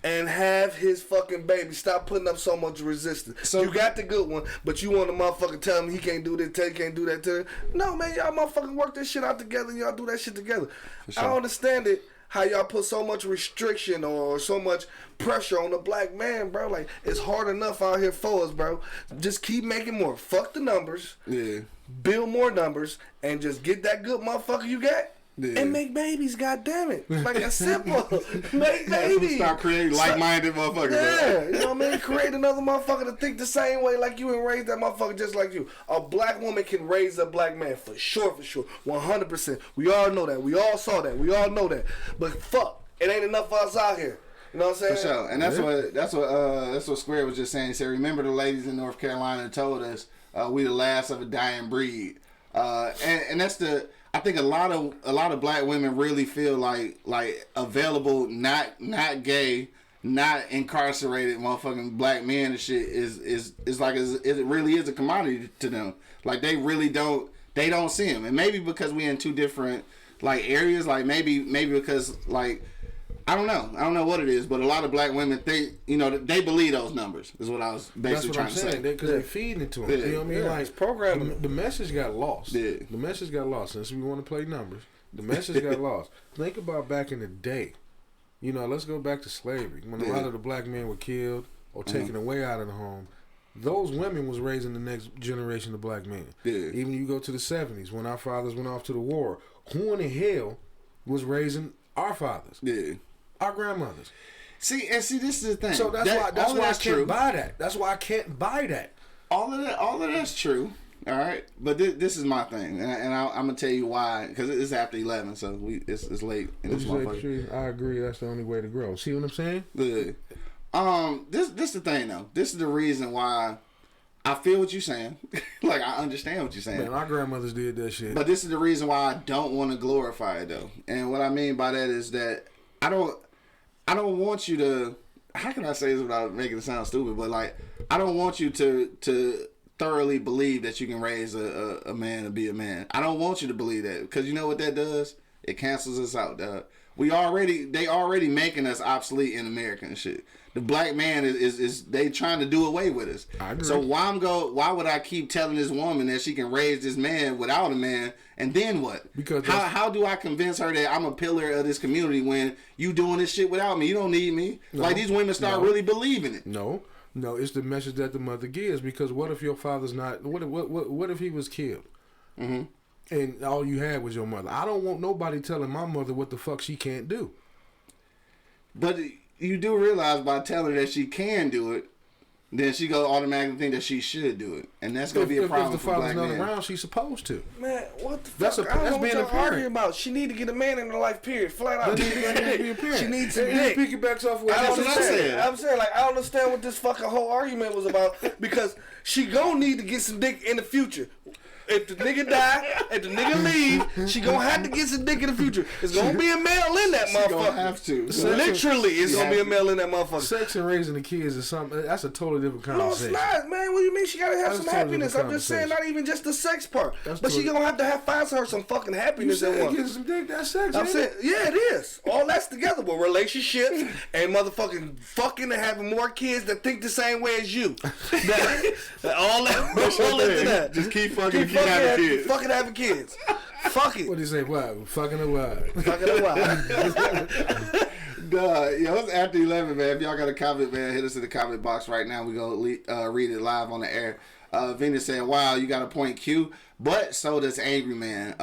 Speaker 3: and have his fucking baby. Stop putting up so much resistance. So you got the good one, but you want a motherfucker tell him he can't do this, he can't do that to him. No, man, y'all motherfucking work this shit out together and y'all do that shit together. Sure. I don't understand it, how y'all put so much restriction or so much pressure on the black man, bro. Like, it's hard enough out here for us, bro. Just keep making more. Fuck the numbers.
Speaker 2: Yeah.
Speaker 3: Build more numbers and just get that good motherfucker you got. Yeah. And make babies, goddammit. Like, that's simple. Make babies.
Speaker 2: Start creating like-minded motherfuckers.
Speaker 3: Yeah, you know what I mean? Create another motherfucker to think the same way like you and raise that motherfucker just like you. A black woman can raise a black man for sure. 100%. We all know that. We all saw that. We all know that. But fuck, it ain't enough of us out here. You know what I'm saying?
Speaker 2: For sure. And that's what Square was just saying. He said, remember the ladies in North Carolina told us we the last of a dying breed. And that's the... I think a lot of black women really feel like available, not gay, not incarcerated motherfucking black men and shit is like it really is a commodity to them. Like they really don't they don't see them, and maybe because we in two different like areas, like maybe because like I don't know what it is, but a lot of black women think they believe those numbers is what I was basically trying to say.
Speaker 4: Because they're feeding it to them. You know what I mean? Like
Speaker 3: it's programming.
Speaker 4: The message got lost.
Speaker 2: Yeah.
Speaker 4: The message got lost. Since we want to play numbers, the message got lost. Think about back in the day. Let's go back to slavery when a lot of the black men were killed or taken away out of the home. Those women was raising the next generation of black men.
Speaker 2: Yeah.
Speaker 4: Even you go to the 70s when our fathers went off to the war. Who in the hell was raising our fathers?
Speaker 2: Yeah.
Speaker 4: Our grandmothers.
Speaker 2: See, this is the thing.
Speaker 4: So that's why I can't buy that. That's why I can't buy that.
Speaker 2: All of that's true. All right, but this is my thing, and I'm gonna tell you why. Because it's after 11, so it's late. In this motherfucker.
Speaker 4: I agree. That's the only way to grow. See what I'm saying?
Speaker 2: Yeah. This the thing though. This is the reason why I feel what you're saying. Like I understand what you're saying.
Speaker 4: Man, our grandmothers did that shit.
Speaker 2: But this is the reason why I don't want to glorify it though. And what I mean by that is that I don't want you to. How can I say this without making it sound stupid? But like, I don't want you to thoroughly believe that you can raise a man to be a man. I don't want you to believe that, because you know what that does? It cancels us out, dog. They already making us obsolete in America and shit. The black man is they trying to do away with us.
Speaker 4: I agree.
Speaker 2: So why would I keep telling this woman that she can raise this man without a man, and then what? Because how do I convince her that I'm a pillar of this community when you doing this shit without me? You don't need me. Like these women start really believing it.
Speaker 4: No, it's the message that the mother gives. Because what if your father's not? What if he was killed? Mm-hmm. And all you had was your mother. I don't want nobody telling my mother what the fuck she can't do.
Speaker 2: But you do realize by telling her that she can do it, then she go automatically think that she should do it, and that's gonna be a problem
Speaker 4: if the
Speaker 2: for black
Speaker 4: father's
Speaker 2: men.
Speaker 4: not around, she's supposed to.
Speaker 3: Man, what the fuck?
Speaker 4: That's
Speaker 3: I don't know what
Speaker 4: being a
Speaker 3: y'all
Speaker 4: parent.
Speaker 3: arguing about. She need to get a man in her life. Period. Flat out.
Speaker 4: She needs some
Speaker 3: dick.
Speaker 4: piggybacks off what
Speaker 3: I don't
Speaker 2: what I
Speaker 3: understand.
Speaker 2: said.
Speaker 3: I'm saying, like, I don't understand what this fucking whole argument was about, because she gonna need to get some dick in the future. If the nigga die, if the nigga leave, she gonna have to get some dick in the future. It's gonna be a male in that motherfucker.
Speaker 2: She gonna have to.
Speaker 3: Literally, it's gonna be a male in that motherfucker.
Speaker 4: Sex and raising the kids is something. That's a totally different conversation.
Speaker 3: No, it's not, man. What do you mean? She gotta have
Speaker 4: That's
Speaker 3: some happiness. I'm just saying, not even just the sex part, but she gonna have to find her some fucking
Speaker 4: You
Speaker 3: happiness in
Speaker 4: said
Speaker 3: one.
Speaker 4: getting some dick, that's sex.
Speaker 3: I'm
Speaker 4: ain't
Speaker 3: saying,
Speaker 4: it?
Speaker 3: yeah, it is. All that's together with relationships and motherfucking fucking and having more kids that think the same way as you. all into that.
Speaker 2: Just keep fucking and keep having kids.
Speaker 3: Fucking having kids. Fuck it.
Speaker 4: What do you say? What? Fucking a what?
Speaker 3: Fucking a while.
Speaker 2: It's after 11, man. If y'all got a comment, man, hit us in the comment box right now. We gonna read it live on the air. Venus said, "Wow, you got a point, Q." But so does Angry Man.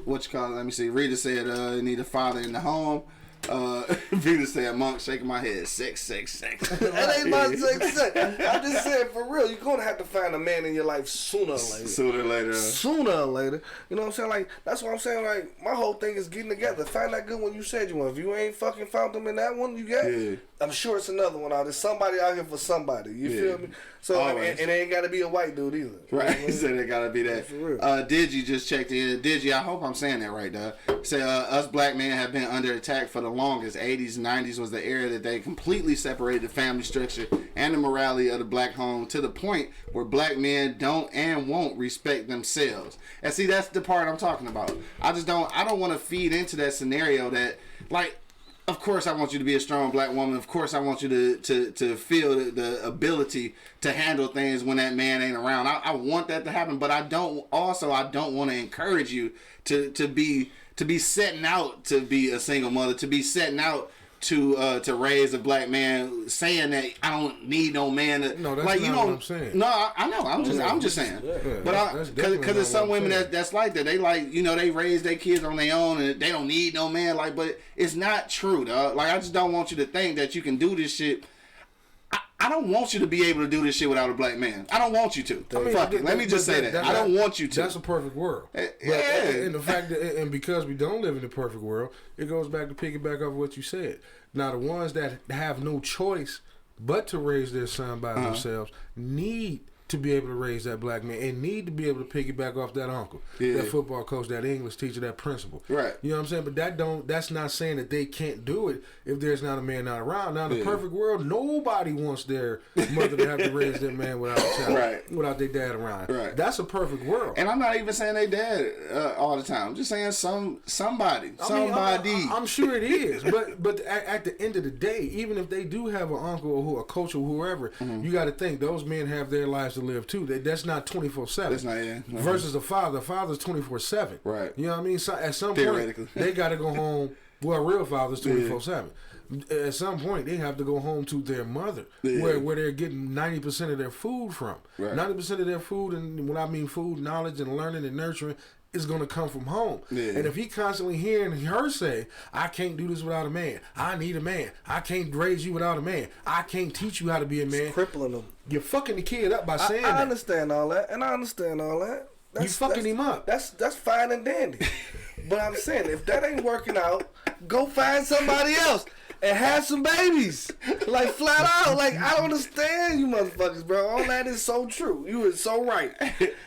Speaker 2: What you call it? Let me see. Rita said, "You need a father in the home." Vita said, "Monk, shaking my head. Sex."
Speaker 3: That ain't about sex. I'm just saying, for real, you're gonna have to find a man in your life sooner or later. Sooner or later. You know what I'm saying? Like, that's what I'm saying. Like, my whole thing is getting together. Find that good one you said you want. If you ain't fucking found them in that one you got, I'm sure it's another one out. There's somebody out here for somebody. You feel me? So, and it ain't got to be a white dude either.
Speaker 2: Right. He said it got to be that.
Speaker 3: For real.
Speaker 2: Digi just checked in. Digi, I hope I'm saying that right, dog. Said, us black men have been under attack for the longest. 80s and 90s was the era that they completely separated the family structure and the morality of the black home to the point where black men don't and won't respect themselves. And see, that's the part I'm talking about. I don't want to feed into that scenario that, like, of course I want you to be a strong black woman. Of course I want you to feel the ability to handle things when that man ain't around. I want that to happen, but I don't want to encourage you to be setting out to be a single mother, to be setting out to raise a black man, saying that I don't need no man.
Speaker 4: No, that's not what I'm saying.
Speaker 2: No, I know. I'm just saying. Yeah, but because there's some women that's like that. They like, they raise their kids on their own and they don't need no man. Like, but it's not true, dog. Like, I just don't want you to think that you can do this shit. I don't want you to be able to do this shit without a black man. I don't want you to. Fuck it. Let me just say that. I don't want you to.
Speaker 4: That's a perfect world.
Speaker 2: Yeah.
Speaker 4: And the fact that, and because we don't live in the perfect world, it goes back to piggyback off what you said. Now, the ones that have no choice but to raise their son by themselves need to be able to raise that black man and need to be able to piggyback off that uncle, that football coach, that English teacher, that principal.
Speaker 2: Right.
Speaker 4: You know what I'm saying? But that's not saying that they can't do it if there's not a man not around. Now, in the perfect world, nobody wants their mother to have to raise their man without a child, without their dad around.
Speaker 2: Right.
Speaker 4: That's a perfect world.
Speaker 2: And I'm not even saying they dad all the time. I'm just saying somebody.
Speaker 4: I'm sure it is. But at the end of the day, even if they do have an uncle or a coach or whoever, you got to think those men have their lives to live too. That's not 24/7.
Speaker 2: That's not
Speaker 4: versus a father. A father's 24/7.
Speaker 2: Right.
Speaker 4: You know what I mean? So at some point, they got to go home. Well, a real father's 24/7. At some point, they have to go home to their mother, where they're getting 90% of their food from. 90% of their food, and when I mean food, knowledge and learning and nurturing, is going to come from home. And if he constantly hearing her say, I can't do this without a man. I need a man. I can't raise you without a man. I can't teach you how to be a man.
Speaker 3: It's crippling him.
Speaker 4: You're fucking the kid up by saying that.
Speaker 3: I understand all that, and I understand all that.
Speaker 4: You fucking him up.
Speaker 3: That's fine and dandy. But I'm saying, if that ain't working out, go find somebody else and have some babies. Like, flat out. Like, I don't understand you motherfuckers, bro. All that is so true. You are so right.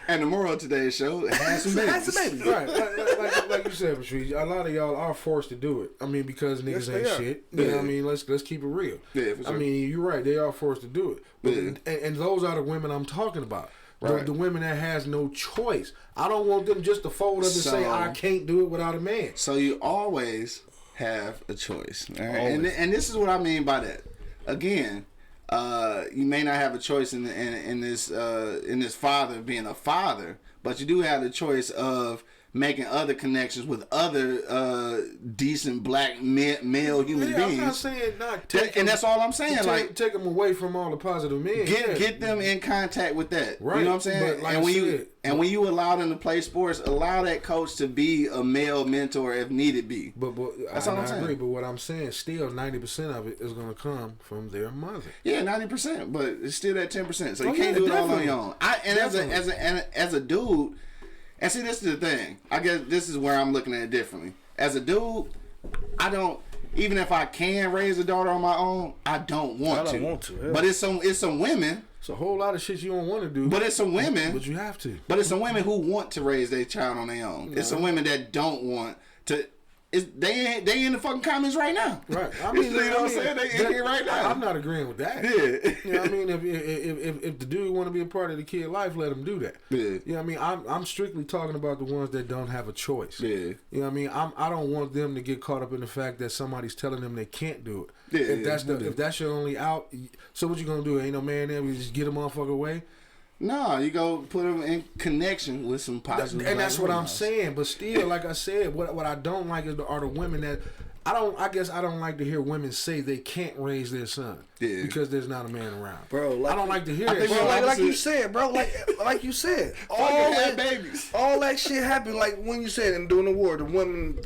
Speaker 2: And the moral of today's show, have some babies.
Speaker 3: Have some babies.
Speaker 4: Right. Like you said, Patrice, a lot of y'all are forced to do it. I mean, because niggas ain't shit. You know what I mean? Let's keep it real.
Speaker 2: Yeah, for sure.
Speaker 4: I mean, you're right. They are forced to do it. But, and those are the women I'm talking about. The women that has no choice. I don't want them just to fold up and say, I can't do it without a man.
Speaker 2: So you always have a choice. All right? And this is what I mean by that. Again, you may not have a choice in this father being a father, but you do have the choice of making other connections with other decent black male human beings.
Speaker 4: I'm not saying not
Speaker 2: take and that's all I'm saying.
Speaker 4: Take them away from all the positive men.
Speaker 2: Get them in contact with that.
Speaker 4: Right.
Speaker 2: You know what I'm saying?
Speaker 4: But like
Speaker 2: when you allow them to play sports, allow that coach to be a male mentor if needed be.
Speaker 4: But that's all I'm saying. Agree. But what I'm saying, still 90% of it is going to come from their mother.
Speaker 2: Yeah, 90%. But it's still that 10%. So you can't do it all on your own. As a dude. And see, this is the thing. I guess this is where I'm looking at it differently. As a dude, I don't. Even if I can raise a daughter on my own, I don't want to. Yeah. But it's some women.
Speaker 4: It's a whole lot of shit you don't want to do.
Speaker 2: But it's some women.
Speaker 4: But you have to.
Speaker 2: But it's some women who want to raise their child on their own. No. It's some women that don't want to. They in the fucking comments right now.
Speaker 4: Right.
Speaker 2: I mean, you know what I'm saying? They in here right now.
Speaker 4: I'm not agreeing with that.
Speaker 2: Yeah.
Speaker 4: You know what I mean? If the dude want to be a part of the kid life, let him do that.
Speaker 2: Yeah.
Speaker 4: You know what I mean? I'm strictly talking about the ones that don't have a choice.
Speaker 2: Yeah.
Speaker 4: You know what I mean? I don't want them to get caught up in the fact that somebody's telling them they can't do it.
Speaker 2: Yeah.
Speaker 4: If that's your only out, so what you gonna do? Ain't no man there. We just get a motherfucker away.
Speaker 2: No, you go put them in connection with some positive.
Speaker 4: And that's what I'm saying. But still, like I said, what I don't like are the women that I guess I don't like to hear women say they can't raise their son because there's not a man around.
Speaker 3: Bro,
Speaker 4: I don't like to hear that.
Speaker 3: Bro, like you said, bro, like you said, all that shit happened. Like when you said and during the war, the women,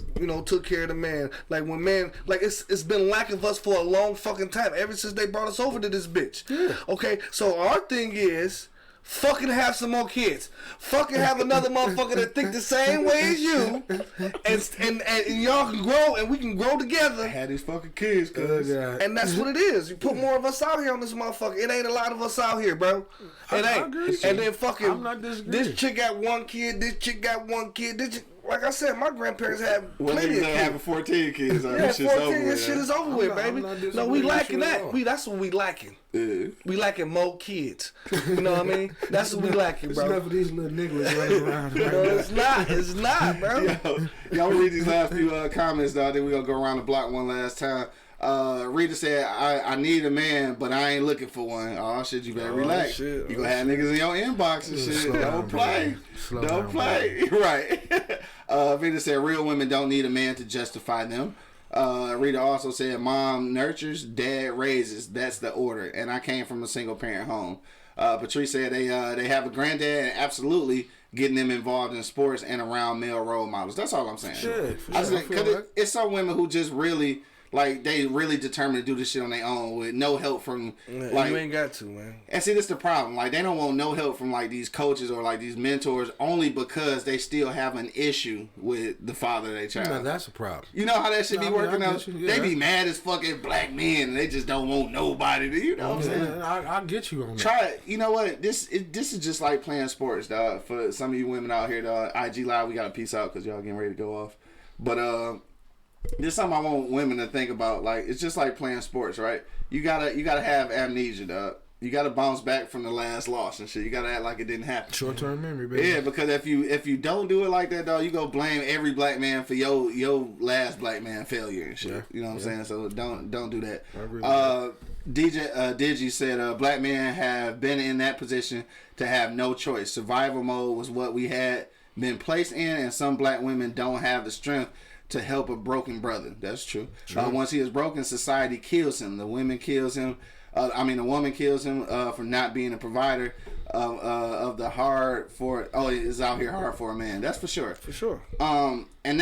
Speaker 3: took care of the man. Like when men, like it's been lack of us for a long fucking time ever since they brought us over to this bitch.
Speaker 4: Yeah.
Speaker 3: Okay, so our thing is. Fucking have some more kids. Fucking have another motherfucker that think the same way as you, and y'all can grow and we can grow together.
Speaker 2: Have these fucking kids, cuz.
Speaker 3: And that's what it is. You put more of us out here on this motherfucker. It ain't a lot of us out here, bro. It ain't. And then fucking this chick got one kid. This chick got one kid. Like I said, my grandparents had plenty of kids.
Speaker 2: Having 14 kids.
Speaker 3: Yeah, 14. This shit is over with, baby. No, we lacking that. That's what we lacking.
Speaker 2: Yeah.
Speaker 3: We lacking more kids. You know what I mean? That's what we lacking, bro.
Speaker 4: It's enough of these little niggas running around.
Speaker 3: It's not, bro.
Speaker 2: Y'all read these last few comments, though. Then we're going to go around the block one last time. Rita said, I need a man, but I ain't looking for one. Oh, shit, you better relax. You going to have niggas in your inbox and shit. Don't play. Don't play. Right. Rita said, real women don't need a man to justify them. Rita also said, mom nurtures, dad raises. That's the order. And I came from a single parent home. Patrice said they have a granddad and absolutely getting them involved in sports and around male role models. That's all I'm saying.
Speaker 4: Sure.
Speaker 2: It's some women who just really like they really determined to do this shit on their own with no help from like.
Speaker 3: You ain't got to, man.
Speaker 2: And see, this the problem. Like they don't want no help from like these coaches or like these mentors, only because they still have an issue with the father of their child.
Speaker 4: No, that's a problem.
Speaker 2: You know how that should be working out?
Speaker 4: Yeah,
Speaker 2: they be mad as fucking black men and they just don't want nobody to, you know what I'm saying?
Speaker 4: I get you on that.
Speaker 2: Try it. You know what? This is just like playing sports, dog. For some of you women out here, dog. IG Live, we got to peace out because y'all getting ready to go off. But this is something I want women to think about. Like, it's just like playing sports, right? You gotta have amnesia, dog. You gotta bounce back from the last loss and shit. You gotta act like it didn't happen.
Speaker 4: Short-term memory, baby.
Speaker 2: Yeah, because if you don't do it like that, dog, you go blame every black man for your last black man failure and shit. Yeah. You know what I'm saying? So don't do that.
Speaker 4: I agree with that.
Speaker 2: Digi said, black men have been in that position to have no choice. Survival mode was what we had been placed in, and some black women don't have the strength to help a broken brother. That's true. Once he is broken, society kills him. The woman kills him. The woman kills him for not being a provider of the hard for. Oh, it's out here hard for a man. That's for sure.
Speaker 3: For sure.
Speaker 2: And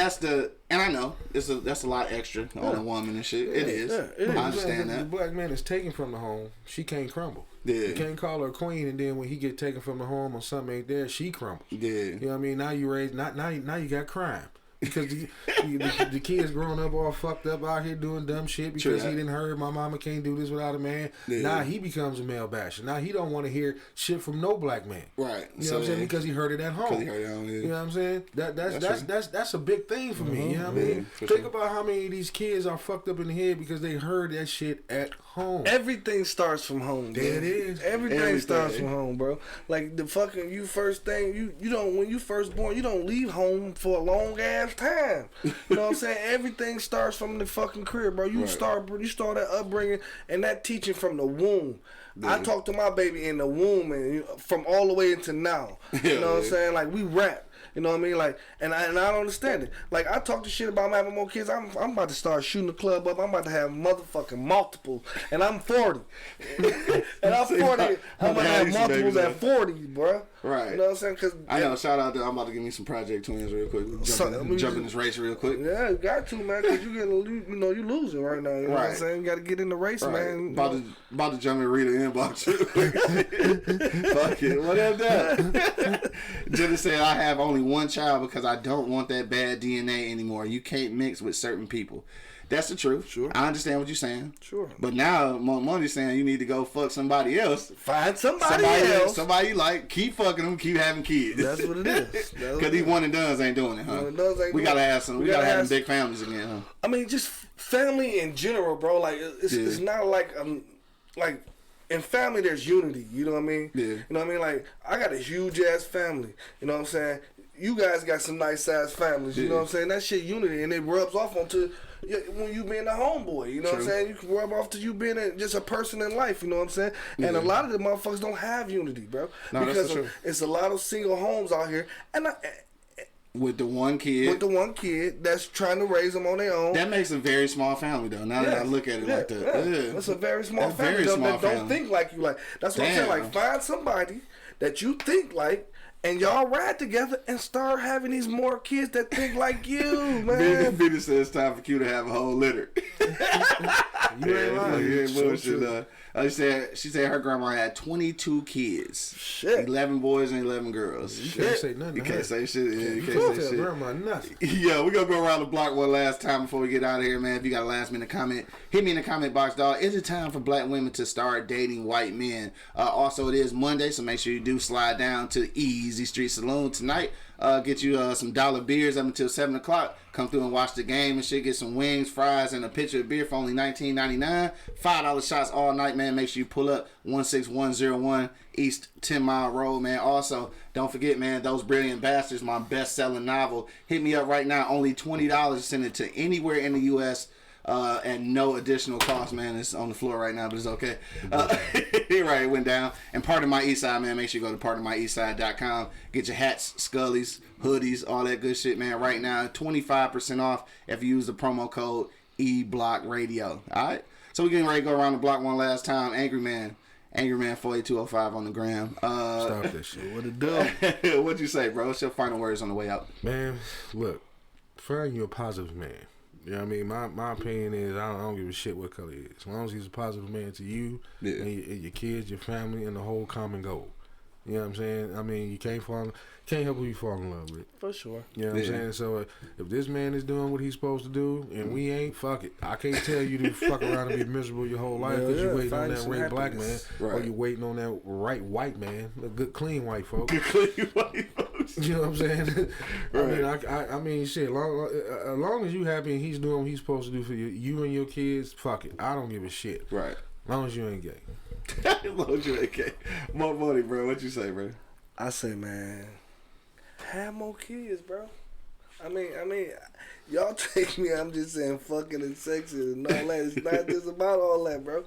Speaker 2: I know that's a lot extra on a woman and shit. It is.
Speaker 3: Yeah, it is.
Speaker 2: I understand that.
Speaker 4: The black man is taken from the home. She can't crumble.
Speaker 2: Yeah.
Speaker 4: You can't call her a queen, and then when he get taken from the home or something ain't there, she crumbles.
Speaker 2: Yeah.
Speaker 4: You know what I mean? Now you raise. Now you got crime. Because the kids growing up all fucked up out here doing dumb shit because he didn't heard my mama can't do this without a man. Yeah. Now he becomes a male basher. Now he don't want to hear shit from no black man.
Speaker 2: Right.
Speaker 4: You know what I'm saying? Because he heard it at home. You know what I'm saying? That's a big thing for me. You know what I mean? Think about how many of these kids are fucked up in the head because they heard that shit at home.
Speaker 3: Everything starts from home.
Speaker 4: There it is.
Speaker 3: Everything starts from home, bro. Like the fucking you don't when you first born, you don't leave home for a long ass time. You know what I'm saying? Everything starts from the fucking crib, bro. You start that upbringing and that teaching from the womb. Yeah. I talk to my baby in the womb and from all the way into now. You know what I'm saying? Like we rap. You know what I mean? Like, and I don't understand it. Like, I talk to shit about having more kids. I'm about to start shooting the club up. I'm about to have motherfucking multiple. And I'm 40. And I'm 40. I'm going to have multiples at 40, bro.
Speaker 2: Right.
Speaker 3: You know what I'm saying? Cause
Speaker 2: I know. Shout out to, I'm about to give me some Project Twins real quick. Jump in this race real quick.
Speaker 3: Yeah, you got to, man. Because you losing right now. You know what I'm saying? You got to get in the race, man.
Speaker 2: About to jump in Rita inbox. Fuck it. What up, that? Jenna said, I have only one child because I don't want that bad DNA anymore. You can't mix with certain people. That's the truth.
Speaker 3: Sure.
Speaker 2: I understand what you're saying.
Speaker 3: Sure.
Speaker 2: But now Money's saying you need to go fuck somebody else.
Speaker 3: Find somebody else.
Speaker 2: Somebody you like. Keep fucking them. Keep having kids.
Speaker 3: That's what it is.
Speaker 2: Because these one and dones ain't doing it, huh? We gotta have some. We gotta have some big families again, huh?
Speaker 3: I mean, just family in general, bro. Like it's not like in family there's unity. You know what I mean?
Speaker 2: Yeah.
Speaker 3: You know what I mean? Like I got a huge ass family. You know what I'm saying? You guys got some nice ass families. You know what I'm saying? That shit unity, and it rubs off onto when you being a homeboy. You know what I'm saying? You can rub off to you being just a person in life. You know what I'm saying? And a lot of the motherfuckers don't have unity, bro.
Speaker 2: No,
Speaker 3: because it's a lot of single homes out here, and
Speaker 2: with the one kid
Speaker 3: that's trying to raise them on their own.
Speaker 2: That makes a very small family, though. Now that I look at it like that,
Speaker 3: that's a very small family. That don't think like you. Like that's what I'm saying. Like find somebody that you think like. And y'all ride together and start having these more kids that think like you, man.
Speaker 2: Peter says it's time for Q to have a whole litter.
Speaker 3: You ain't lying.
Speaker 2: You ain't bullshit, she said her grandma had 22 kids.
Speaker 3: Shit.
Speaker 2: 11 boys and 11 girls.
Speaker 4: You can't say nothing.
Speaker 2: You can't say shit.
Speaker 4: You can't tell grandma nothing.
Speaker 2: Yeah, we're going to go around the block one last time before we get out of here, man. If you got a last minute comment, hit me in the comment box, dog. Is it time for black women to start dating white men? Also, it is Monday, so make sure you do slide down to Easy Street Saloon tonight. Get you some dollar beers up until 7 o'clock. Come through and watch the game and shit. Get some wings, fries, and a pitcher of beer for only $19.99. $5 shots all night, man. Make sure you pull up 16101 East 10 Mile Road, man. Also, don't forget, man, Those Brilliant Bastards, my best-selling novel. Hit me up right now. Only $20. Send it to anywhere in the U.S., at no additional cost, man. It's on the floor right now, but it's okay. Right, it went down. And Part of My Eastside, man. Make sure you go to partofmyeastside.com. Get your hats, scullies, hoodies, all that good shit, man. Right now, 25% off if you use the promo code eBlockRadio. All right? So we're getting ready to go around the block one last time. Angry Man 48205 on the gram.
Speaker 4: Stop that shit.
Speaker 3: What it do?
Speaker 2: What'd you say, bro? What's your final words on the way out?
Speaker 4: Man, look, find you a positive man. You know what I mean? My opinion is I don't give a shit what color he is. As long as he's a positive man to you and your kids, your family, and the whole common goal. You know what I'm saying? I mean, you can't help who you fall in love with.
Speaker 3: For sure.
Speaker 4: You know what I'm saying? So if this man is doing what he's supposed to do and we ain't, fuck it. I can't tell you to fuck around and be miserable your whole life because you waiting on that right black man or you waiting on that right white man, a good clean white folk.
Speaker 2: Good clean white folks.
Speaker 4: You know what I'm saying? I mean, shit. As long as you happy and he's doing what he's supposed to do for you and your kids, fuck it. I don't give a shit.
Speaker 2: Right.
Speaker 4: As long as you ain't gay.
Speaker 2: As long as you ain't gay. More money, bro. What you say, bro?
Speaker 3: I say, man, have more kids, bro. I mean, y'all take me. I'm just saying, fucking and sexy and all that. It's not just about all that, bro.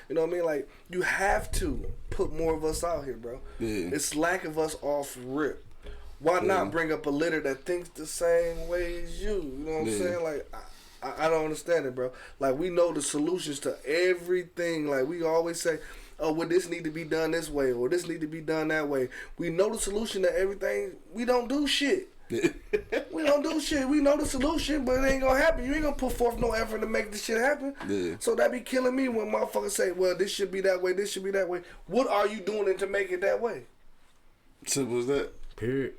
Speaker 3: You know what I mean? Like, you have to put more of us out here, bro. Yeah. It's lack of us off rip. Why not bring up a litter that thinks the same way as you? You know what I'm saying? Like, I don't understand it, bro. Like, we know the solutions to everything. Like, we always say, oh, well, this need to be done this way, or this need to be done that way. We know the solution to everything. We don't do shit. We don't do shit. We know the solution, but it ain't gonna happen. You ain't gonna put forth no effort to make this shit happen. Yeah. So that be killing me when motherfuckers say, well, this should be that way, this should be that way. What are you doing to make it that way?
Speaker 2: Simple as that.
Speaker 4: Period.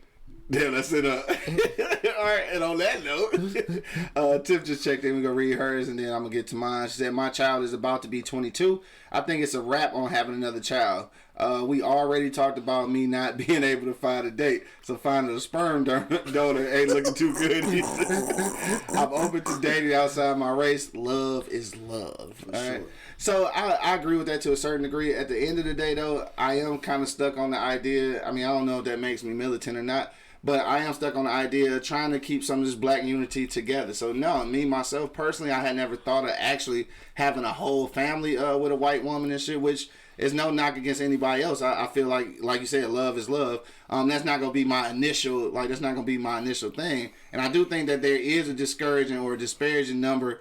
Speaker 2: Yeah, that's it. All right, and on that note, Tiff just checked in. We're going to read hers, and then I'm going to get to mine. She said, my child is about to be 22. I think it's a wrap on having another child. We already talked about me not being able to find a date, so finding a sperm donor ain't looking too good either. I'm open to dating outside my race. Love is love. All right. Sure. So I agree with that to a certain degree. At the end of the day, though, I am kind of stuck on the idea. I mean, I don't know if that makes me militant or not, but I am stuck on the idea of trying to keep some of this black unity together. So, no, me, myself, personally, I had never thought of actually having a whole family with a white woman and shit, which is no knock against anybody else. I feel like you said, love is love. That's not going to be my initial, thing. And I do think that there is a discouraging or a disparaging number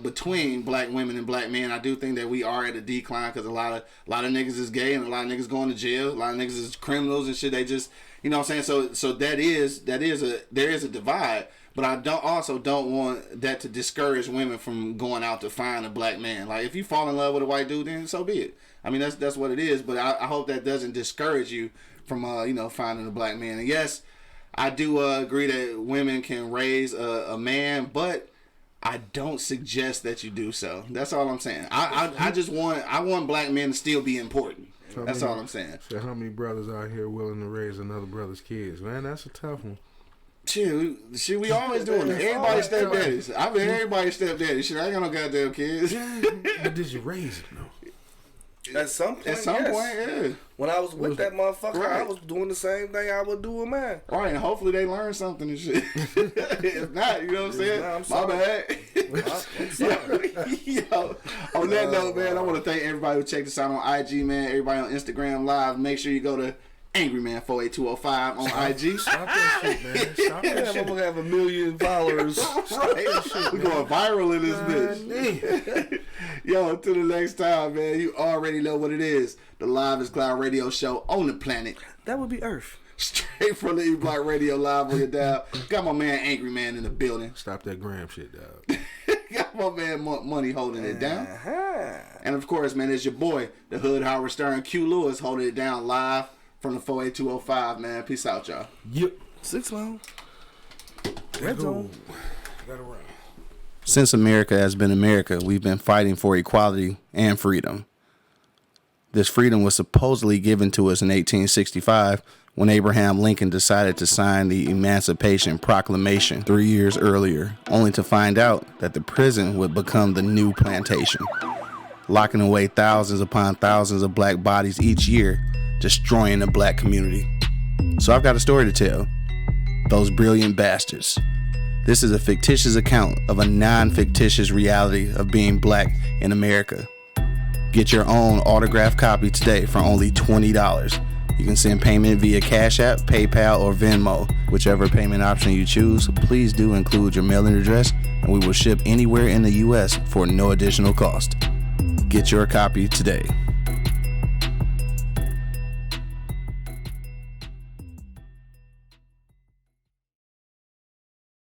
Speaker 2: between black women and black men. I do think that we are at a decline because a lot of niggas is gay and a lot of niggas going to jail. A lot of niggas is criminals and shit. They just, you know what I'm saying? So there is a divide, but I don't want that to discourage women from going out to find a black man. Like, if you fall in love with a white dude, then so be it. I mean, that's what it is, but I hope that doesn't discourage you from finding a black man. And yes, I do agree that women can raise a man, but I don't suggest that you do so. That's all I'm saying. I want black men to still be important. That's all I'm saying.
Speaker 4: So how many brothers out here willing to raise another brother's kids? Man, that's a tough one.
Speaker 2: Shit, we always doing it. Everybody stepdaddies. I mean, everybody stepdaddies. Shit, I ain't got no goddamn kids.
Speaker 4: But did you raise them, though?
Speaker 3: At some point,
Speaker 2: yeah.
Speaker 3: When I was with that motherfucker, right. I was doing the same thing I would do with mine.
Speaker 2: Right, and hopefully they learn something and shit. If not, you know what I'm saying? My bad.
Speaker 3: I'm sorry.
Speaker 2: Yo, on that note, man, I want to thank everybody who checked us out on IG, man. Everybody on Instagram Live. Make sure you go to AngryMan48205 on IG.
Speaker 4: Stop that shit, man. Stop that shit.
Speaker 3: I'm going to have 1 million followers.
Speaker 2: Right. We're going viral in this bitch. Yo, until the next time, man, you already know what it is. The Live Cloud radio show on the planet.
Speaker 3: That would be Earth.
Speaker 2: Straight from the E-Block Radio Live on your dial. Got my man Angry Man in the building.
Speaker 4: Stop that gram shit, dog.
Speaker 2: Got my man Money holding it down. And of course, man, it's your boy, the Hood Howard Stern, Q Lewis, holding it down live from the 48205, man. Peace out, y'all.
Speaker 4: Yep.
Speaker 3: 6 long. Red zone.
Speaker 4: Gotta run.
Speaker 2: Since America has been America, we've been fighting for equality and freedom. This freedom was supposedly given to us in 1865 when Abraham Lincoln decided to sign the Emancipation Proclamation 3 years earlier, only to find out that the prison would become the new plantation, locking away thousands upon thousands of black bodies each year, destroying the black community. So I've got a story to tell. Those brilliant bastards. This is a fictitious account of a non-fictitious reality of being black in America. Get your own autographed copy today for only $20. You can send payment via CashApp, PayPal, or Venmo. Whichever payment option you choose, please do include your mailing address, and we will ship anywhere in the U.S. for no additional cost. Get your copy today.